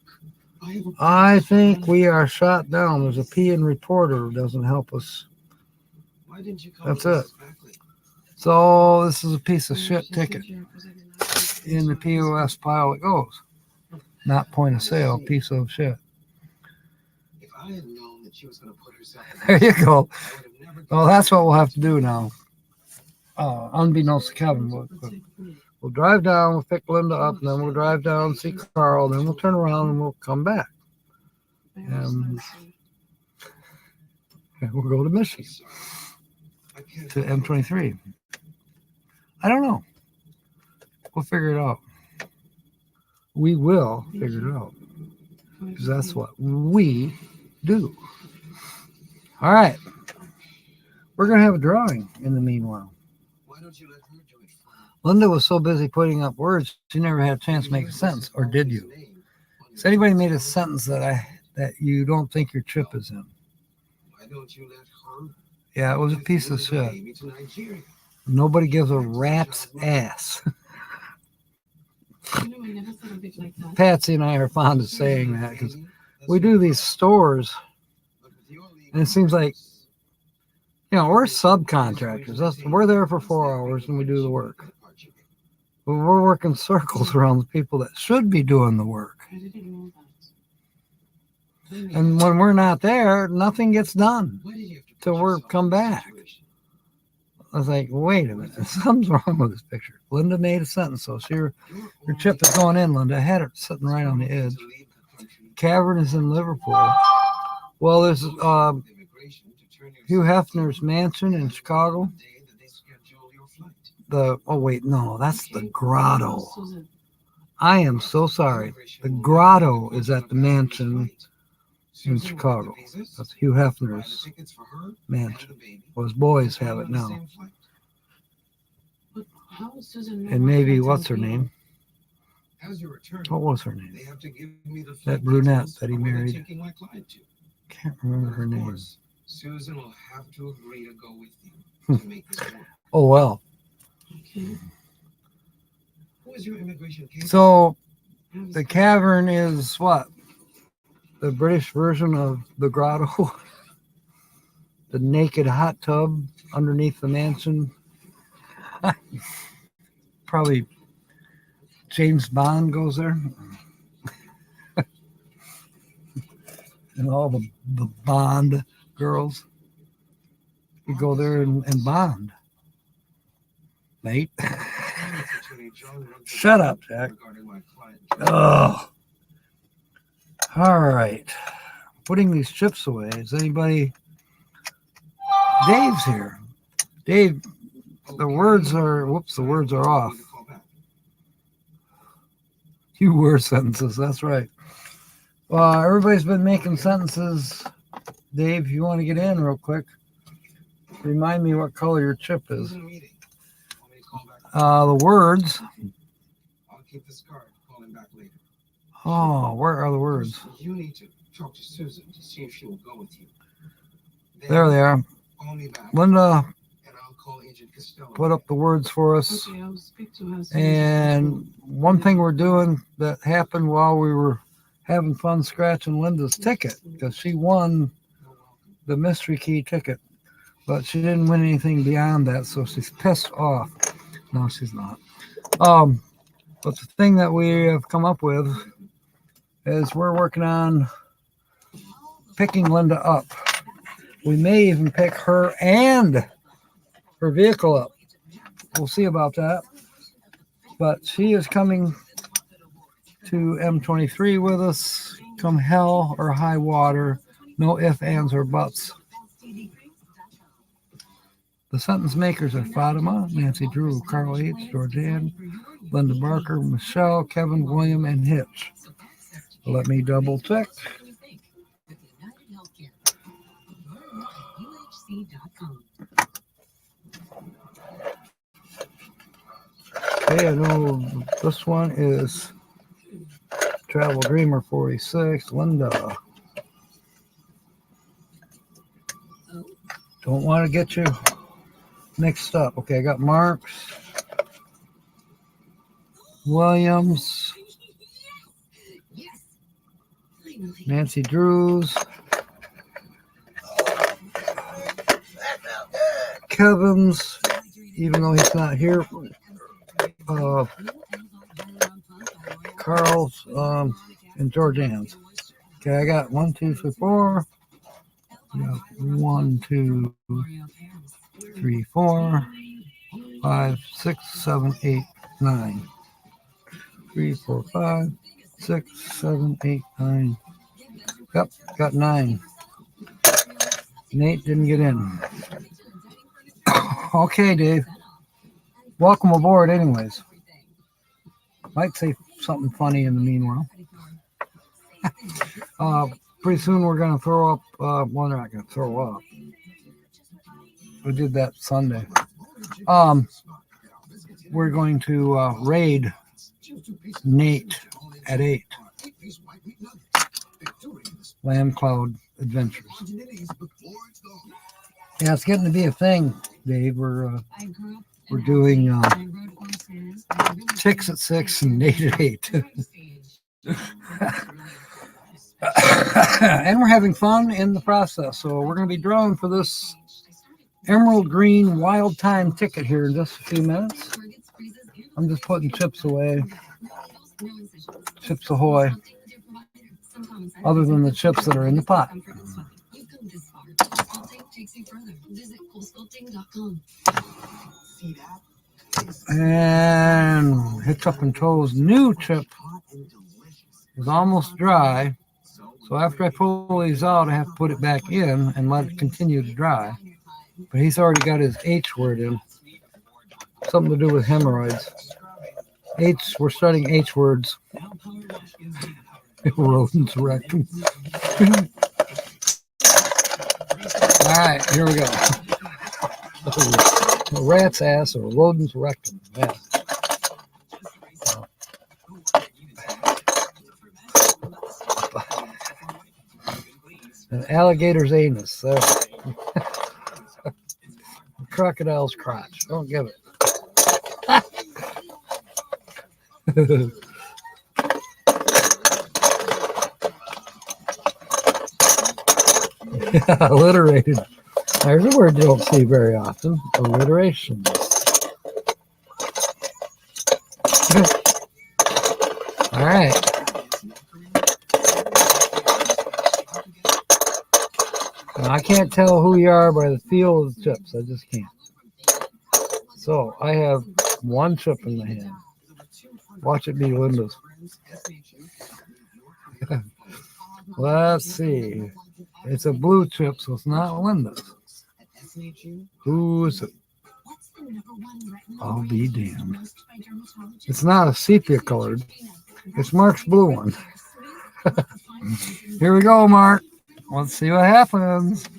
I think we are shot down. There's a P in reporter who doesn't help us. Why didn't you That's it. So this is a piece of shit ticket. In the POS pile it goes. Not point of sale, piece of shit. If I had known that she was going to put herself There you go. I would have never Well, that's what we'll have to do now. Unbeknownst to Kevin, we'll drive down, we'll pick Linda up, and then we'll drive down, see Carl, then we'll turn around and we'll come back. And we'll go to Michigan, to M23. I don't know. We'll figure it out. We will figure it out. Because that's what we do. All right. We're going to have a drawing in the meanwhile. Why don't you let her do it? Linda was so busy putting up words, she never had a chance to make a sentence. Or did you? Has anybody made a sentence that you don't think your trip is in? Why don't you let her? Yeah, it was a piece of shit. Nobody gives a rat's ass. You know, I never thought of it like that. Patsy and I are fond of saying that because we do these stores, and it seems like, you know, we're subcontractors. We're there for 4 hours and we do the work. But we're working circles around the people that should be doing the work. I didn't know that. And when we're not there, nothing gets done till we're come back. I was like, wait a minute, something's wrong with this picture. Linda made a sentence, so your chip is going in, Linda. I had it sitting right on the edge. Cavern is in Liverpool. Well, there's Hugh Hefner's mansion in Chicago. Oh wait, no, that's the Grotto. I am so sorry. The Grotto is at the mansion in Chicago. That's Hugh Hefner's mansion. Well, his boys have it now. But how is Susan know And maybe, what's her name? As your attorney, What was her name? they have to give me the That brunette details that he of where they're married. taking my client to. Can't remember But her of name. course, Susan will have to agree to go with you to make this work. Oh, well. Okay. Who is your immigration case? So the cavern is what? The British version of the grotto? The naked hot tub underneath the mansion? Probably James Bond goes there. And all the Bond girls. You go there and bond. Mate. Shut up, Jack. Oh. All right. Putting these chips away. Is anybody? Dave's here. Dave, the words are, whoops, the words are off. Few word sentences, that's right. Everybody's been making sentences. Dave, you want to get in real quick? Remind me what color your chip is. The words. I'll keep this card. Call him back later. Oh, where are the words? You need to talk to Susan to see if she will go with you. There they are. Call me back, Linda, and I'll call Agent Costello. put up the words for us. Okay, I'll speak to her. And one thing we're doing that happened while we were having fun scratching Linda's ticket, because she won the mystery key ticket, but she didn't win anything beyond that, so she's pissed off. No, she's not. But the thing that we have come up with is we're working on picking Linda up. We may even pick her and her vehicle up. We'll see about that. But she is coming to M23 with us, come hell or high water. No ifs, ands, or buts. The sentence makers are Fatima, Nancy Drew, Carl H., Georgianne, Linda Barker, Michelle, Kevin, William, and Hitch. Let me double check. Okay, I know this one is Travel Dreamer 46, Linda. Don't want to get you mixed up. Okay, I got Marks, Williams, Nancy Drews, Kevin's, even though he's not here, Carl's, and Georgianne's. Okay, I got 1, 2, 3, 4. Yeah, 1, 2, 3, 4, 5, 6, 7, 8, 9. 3, 4, 5, 6, 7, 8, 9. Yep, got 9. Nate didn't get in. Okay, Dave. Welcome aboard anyways. Might say something funny in the meanwhile. Pretty soon we're going to throw up, well, they're not going to throw up. We did that Sunday. We're going to raid Nate at 8. Lamb Cloud Adventures. Yeah, it's getting to be a thing, Dave. We're doing Tix at 6 and Nate at 8. And we're having fun in the process. So we're going to be drawing for this Emerald Green Wild Time ticket here in just a few minutes. I'm just putting chips away. Chips ahoy. Other than the chips that are in the pot. And Hitch Up and Toe's new chip is almost dry. So after I pull these out, I have to put it back in and let it continue to dry. But he's already got his H word in. Something to do with hemorrhoids. H, we're studying H words. Rodents rectum. All right, here we go. A rat's ass or a rodent's rectum. Yeah. An alligator's anus. A crocodile's crotch. Don't give it. Yeah, alliterated. There's a word you don't see very often. Alliteration. All right. Now, I can't tell who you are by the feel of the chips. I just can't. So I have one chip in my hand. Watch it be Linda's. Let's see. It's a blue chip, so it's not Linda's. Who's it? I'll be damned. It's not a sepia colored. It's Mark's blue one. Here we go, Mark. Let's see what happens.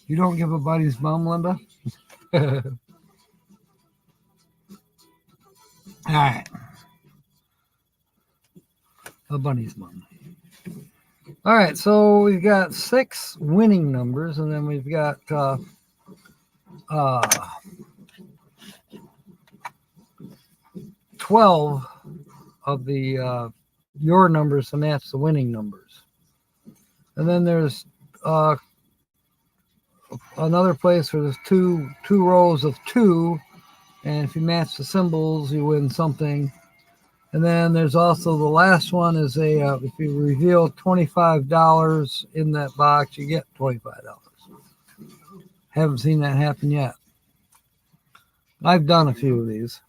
You don't give a buddy's bum, Linda? All right. A bunny's bum. All right, so we've got 6 winning numbers, and then we've got 12 of the your numbers to match the winning numbers. And then there's another place where there's two rows of 2, and if you match the symbols, you win something. And then there's also the last one is if you reveal $25 in that box, you get $25. Haven't seen that happen yet. I've done a few of these.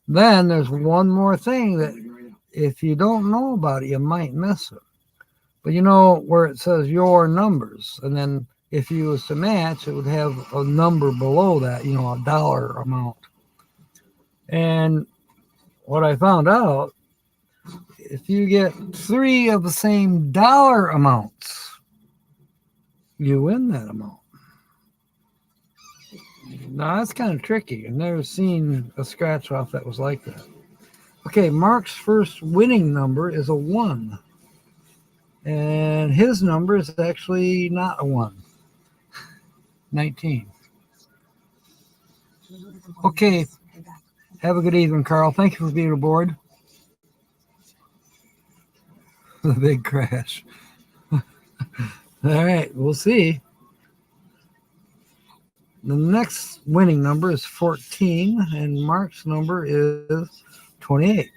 Then there's one more thing that if you don't know about it, you might miss it. But you know where it says your numbers, and then if you was to match, it would have a number below that, a dollar amount. And what I found out, if you get 3 of the same dollar amounts, you win that amount. Now, that's kind of tricky. I've never seen a scratch off that was like that. Okay, Mark's first winning number is a 1. And his number is actually not a 1. 19. Okay. Have a good evening, Carl. Thank you for being aboard. The big crash. All right, we'll see. The next winning number is 14, and Mark's number is 28.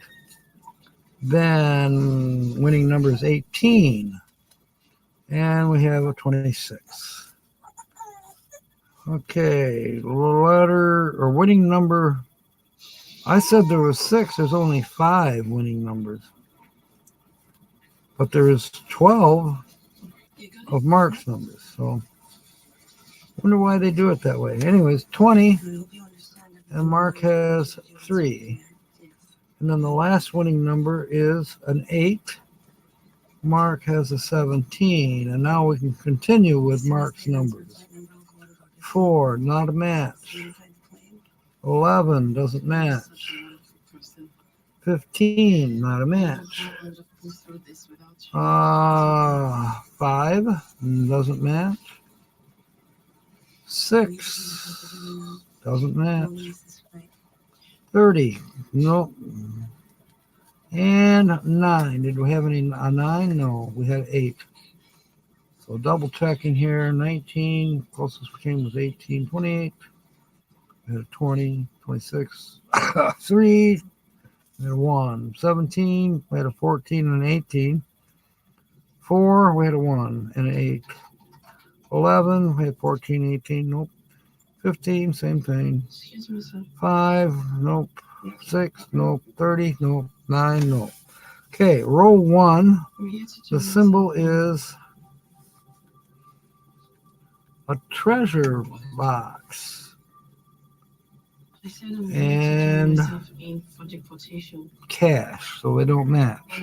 Then winning number is 18, and we have a 26. Okay, letter or winning number. I said there was 6. There's only 5 winning numbers. But there is 12 of Mark's numbers. So I wonder why they do it that way. Anyways, 20. And Mark has 3. And then the last winning number is an 8. Mark has a 17. And now we can continue with Mark's numbers. 4, not a match. 11 doesn't match. 15, not a match. 5 doesn't match. 6 doesn't match. 30, nope. And 9. Did we have a 9? No, we had 8. So double checking here. 19, closest we came was 18, 28. We had a 20, 26, 3, we had a 1, 17, we had a 14 and an 18. 4, we had a 1 and an 8. 11, we had 14, 18, nope. 15, same thing. 5, nope. 6, nope. 30, nope. 9, nope. Okay, row 1, the symbol is a treasure box. And cash, so they don't match.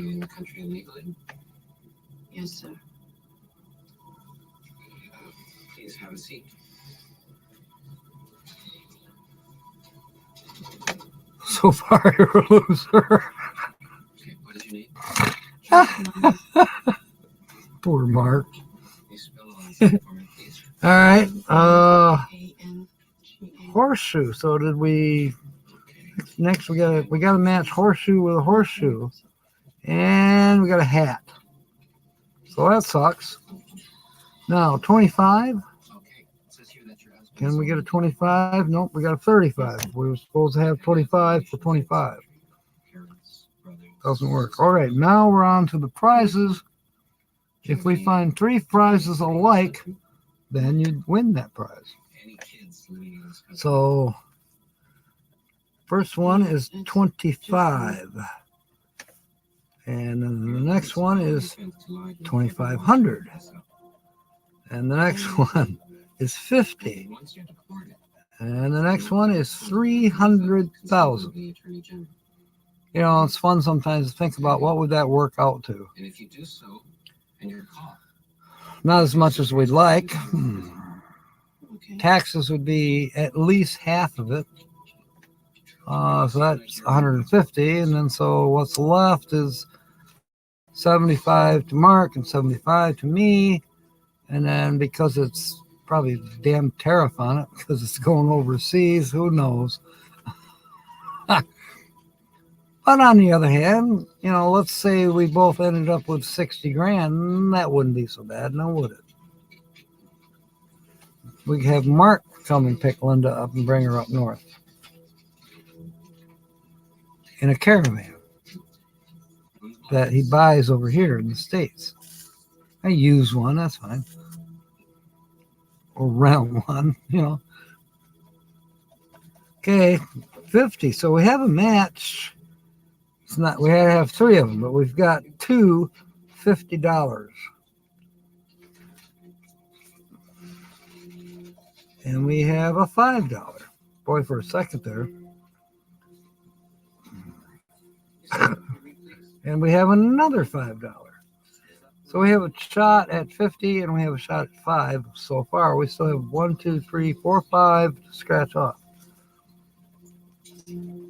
Yes, sir. Please have a seat. So far, you're a loser. Okay, what did you need? Poor Mark. You spill a lot All right. A-N-G-A. Horseshoe. So did we? Next, we got to match horseshoe with a horseshoe, and we got a hat. So that sucks. Now 25. Can we get a 25? Nope, we got a 35. We were supposed to have 25 for 25. Doesn't work. All right, now we're on to the prizes. If we find 3 prizes alike, then you win that prize. So, first one is 25. And then the next one is 2,500. And the next one is 50. And the next one is 300,000. You know, it's fun sometimes to think about what would that work out to. Not as much as we'd like. Taxes would be at least half of it. So that's 150. And then so what's left is 75 to Mark and 75 to me. And then because it's probably a damn tariff on it because it's going overseas, who knows? But on the other hand, you know, let's say we both ended up with 60 grand. That wouldn't be so bad, now would it? We could have Mark come and pick Linda up and bring her up north in a caravan that he buys over here in the States. I use one, that's fine. Or rent one, you know. Okay, 50. So we have a match. It's not, we had to have 3 of them, but we've got 2 $50. And we have a $5. Boy, for a second there. And we have another $5. So we have a shot at 50 and we have a shot at 5 so far. We still have 1, 2, 3, 4, 5 to scratch off.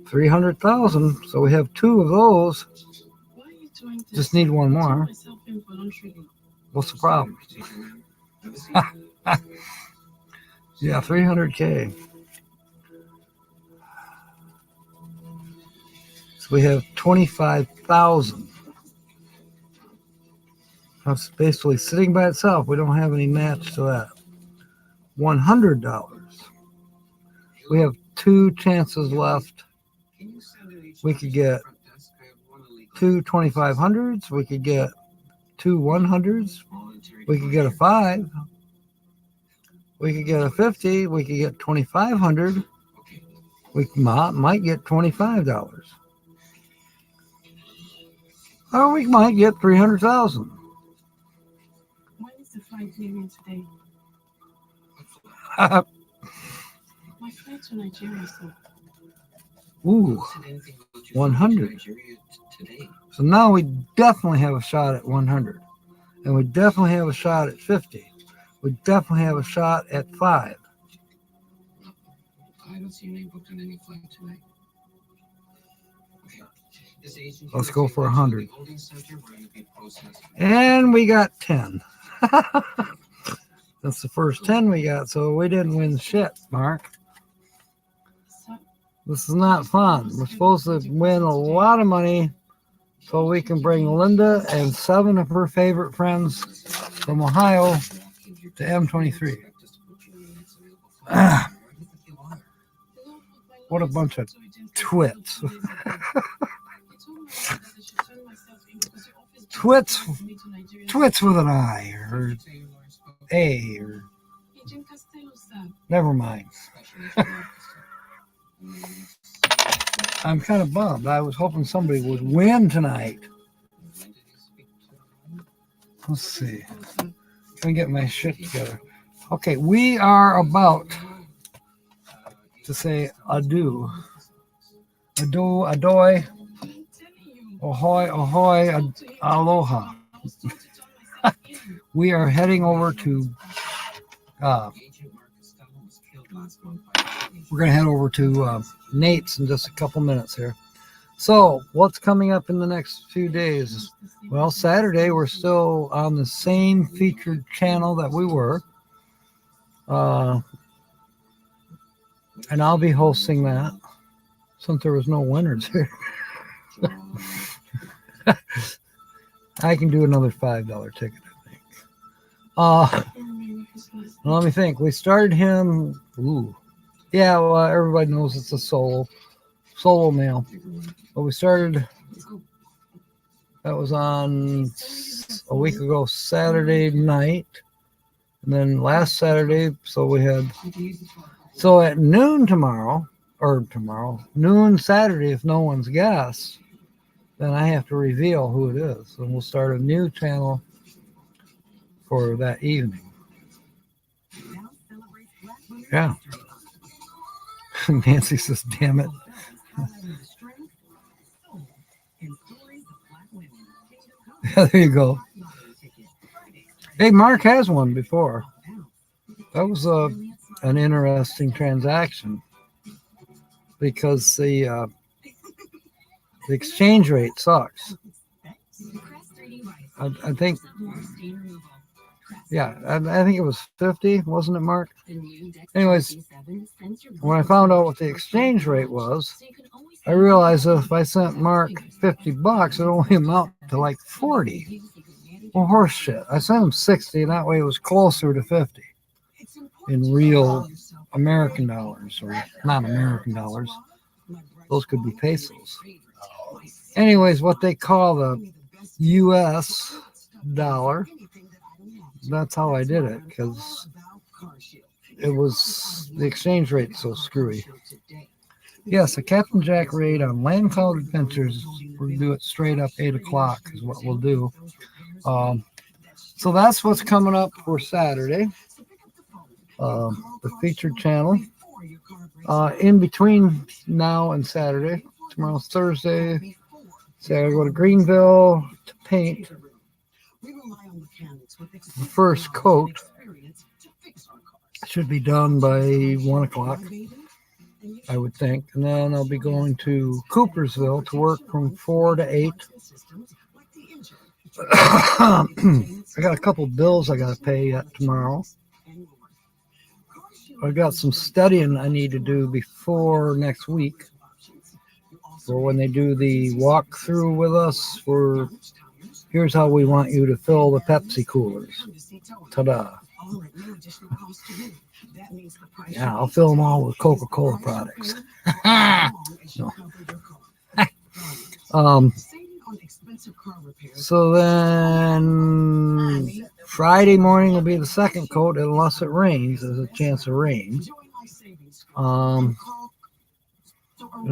300,000. So we have 2 of those. Why are you doing this? Just need one more. Myself involuntarily. What's the problem? Yeah, 300K. So we have 25,000. That's basically sitting by itself. We don't have any match to that. $100. We have 2 chances left. We could get 2 2,500s. We could get 2 100s. We could get a 5. We could get a 50. We could get 2,500. We might get $25. Or we might get 300,000. When is the flight leaving today? My flight to Nigeria, so. Ooh, 100. So now we definitely have a shot at 100. And we definitely have a shot at 50. We definitely have a shot at 5. I don't see your name booked on any flight tonight. Let's go for 100. And we got 10. That's the first 10 we got, so we didn't win shit, Mark. This is not fun. We're supposed to win a lot of money so we can bring Linda and 7 of her favorite friends from Ohio to M23. What a bunch of twits. Twits with an I or A or never mind. I'm kind of bummed. I was hoping somebody would win tonight. Let's see. Let me get my shit together. Okay, we are about to say adieu. Adieu, adoy, ahoy, ahoy, aloha. We are heading over to, we're going to head over to Nate's in just a couple minutes here. So, what's coming up in the next few days? Well, Saturday, we're still on the same featured channel that we were. And I'll be hosting that since there was no winners here. I can do another $5 ticket, I think. Let me think. We started him. Ooh. Yeah, well, everybody knows it's a solo male. But we started, that was on a week ago, Saturday night. And then last Saturday, so at noon noon Saturday, if no one's guessed, then I have to reveal who it is. And we'll start a new channel for that evening. Yeah. Nancy says, damn it. Yeah, there you go. Hey, Mark has one before. That was an interesting transaction because the exchange rate sucks. I think, yeah, I think it was 50, wasn't it, Mark? Anyways, when I found out what the exchange rate was, I realized that if I sent Mark $50, it only amount to like 40. Well, horse shit. I sent him 60, and that way it was closer to 50 in real American dollars, or not American dollars. Those could be pesos. Anyways, what they call the U.S. dollar, that's how I did it, because it was the exchange rate so screwy. Yes, a Captain Jack raid on Land Cloud Adventures. We'll do it straight up 8 o'clock is what we'll do. So that's what's coming up for Saturday. The featured channel. In between now and Saturday, tomorrow's Thursday. So I go to Greenville to paint the first coat. Should be done by 1 o'clock, I would think. And then I'll be going to Coopersville to work from 4 to 8. I got a couple bills I got to pay yet tomorrow. I got some studying I need to do before next week for when they do the walkthrough with us for here's how we want you to fill the Pepsi coolers. Ta-da. Yeah, I'll fill them all with Coca-Cola products. No. So then Friday morning will be the second coat unless it rains. There's a chance of rain. And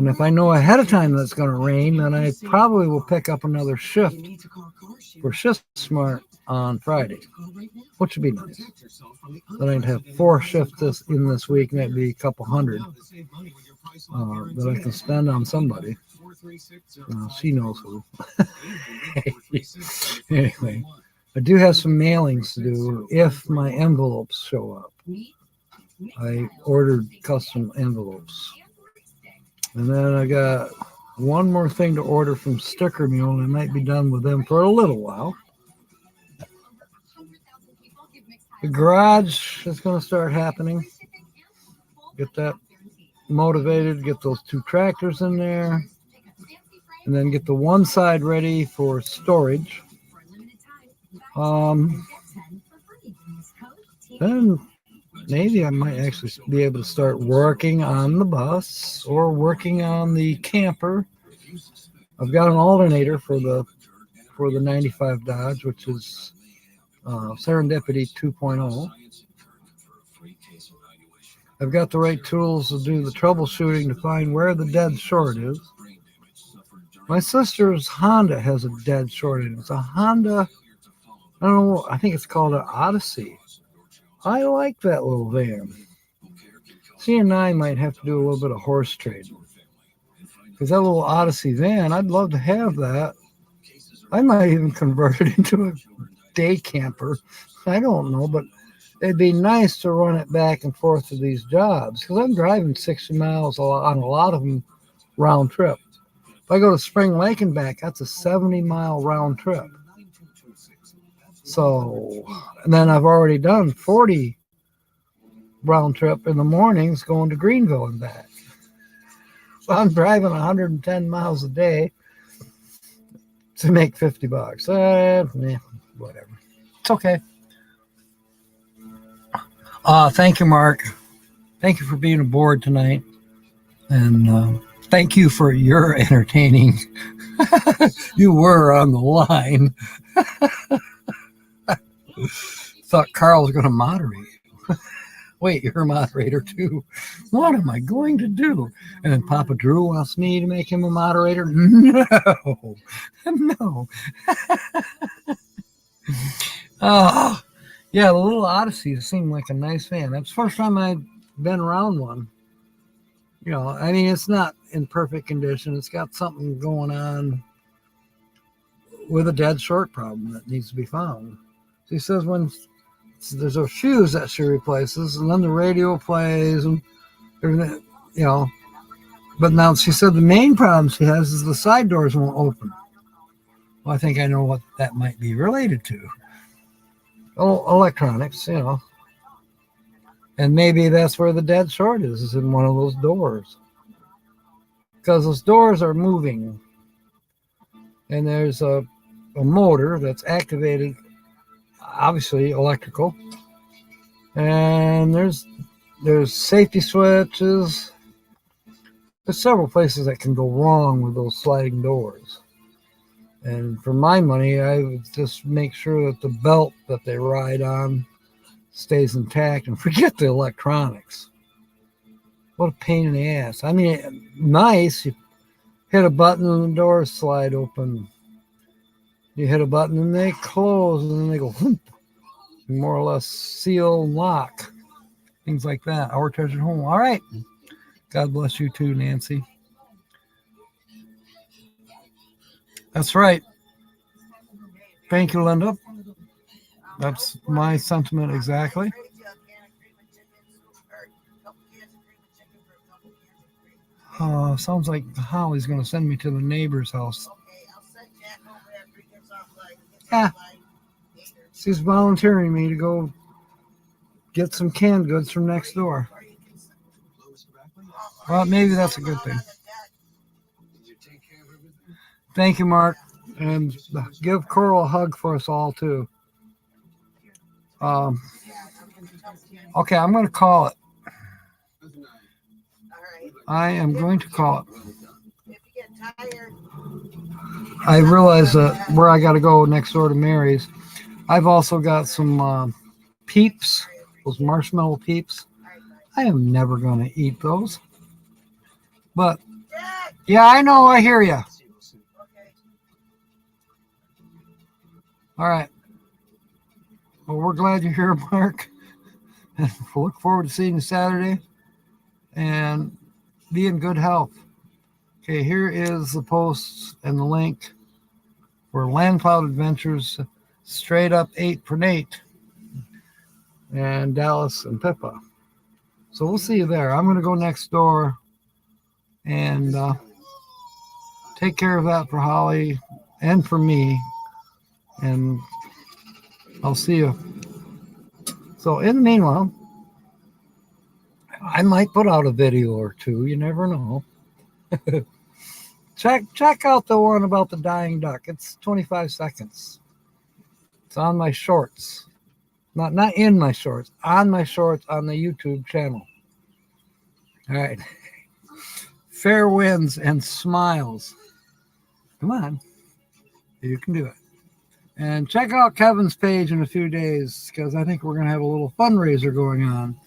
if I know ahead of time that it's going to rain, then I probably will pick up another shift for Shift Smart on Friday, which would be nice. Then I'd have 4 shifts in this week, and that'd be a couple hundred that I can spend on somebody. She knows who. Anyway, I do have some mailings to do if my envelopes show up. I ordered custom envelopes. And then I got one more thing to order from Sticker Mule, and I might be done with them for a little while. The garage is going to start happening. Get that motivated, get those 2 tractors in there, and then get the one side ready for storage. Then maybe I might actually be able to start working on the bus or working on the camper. I've got an alternator for the 95 Dodge, which is Serendipity 2.0. I've got the right tools to do the troubleshooting to find where the dead short is. My sister's Honda has a dead short in it. It's a Honda, I don't know, I think it's called an Odyssey. I like that little van. She and I might have to do a little bit of horse trading. Because that little Odyssey van, I'd love to have that. I might even convert it into a day camper. I don't know, but it'd be nice to run it back and forth to these jobs. Because I'm driving 60 miles on a lot of them round trip. If I go to Spring Lake and back, that's a 70-mile round trip. So, and then I've already done 40 round trip in the mornings going to Greenville and back. So I'm driving 110 miles a day to make $50. Whatever. It's okay. Thank you, Mark. Thank you for being aboard tonight. And thank you for your entertaining. You were on the line. Thought Carl was going to moderate. Wait, you're a moderator too. What am I going to do? And then Papa Drew wants me to make him a moderator? No. No. Oh, yeah, the Little Odyssey seemed like a nice van. That's the first time I've been around one. You know, I mean, it's not in perfect condition. It's got something going on with a dead short problem that needs to be found. She says when there's a fuse that she replaces, and then the radio plays and everything, you know. But now she said the main problem she has is the side doors won't open. Well, I think I know what that might be related to. Oh, electronics, you know. And maybe that's where the dead short is in one of those doors. Because those doors are moving. And there's a motor that's activated, obviously electrical. And there's safety switches. There's several places that can go wrong with those sliding doors. And for my money, I would just make sure that the belt that they ride on stays intact and forget the electronics. What a pain in the ass. I mean, nice. You hit a button and the doors slide open. You hit a button and they close and then they go whoop, more or less seal and lock. Things like that. Our treasured home. All right. God bless you too, Nancy. That's right. Thank you, Linda. That's my sentiment exactly. Sounds like Holly's going to send me to the neighbor's house. Yeah. She's volunteering me to go get some canned goods from next door. Well, maybe that's a good thing. Thank you, Mark. And give Coral a hug for us all, too. Okay, I'm going to call it. I am going to call it. I realize that where I got to go next door to Mary's, I've also got some peeps, those marshmallow peeps. I am never going to eat those. But, yeah, I know, I hear you. All right. Well, we're glad you're here, Mark. And we'll look forward to seeing you Saturday. And be in good health. Okay, here is the post and the link for Land Cloud Adventures, straight up 8 for Nate and Dallas and Pippa. So we'll see you there. I'm going to go next door and take care of that for Holly and for me. And I'll see you. So in the meanwhile, I might put out a video or two. You never know. Check out the one about the dying duck. It's 25 seconds. It's on my shorts. Not in my shorts. On my shorts on the YouTube channel. All right. Fair winds and smiles. Come on. You can do it. And check out Kevin's page in a few days because I think we're going to have a little fundraiser going on.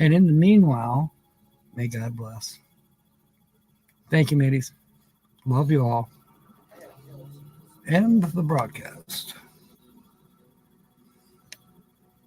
And in the meanwhile, may God bless. Thank you, mateys. Love you all. End the broadcast.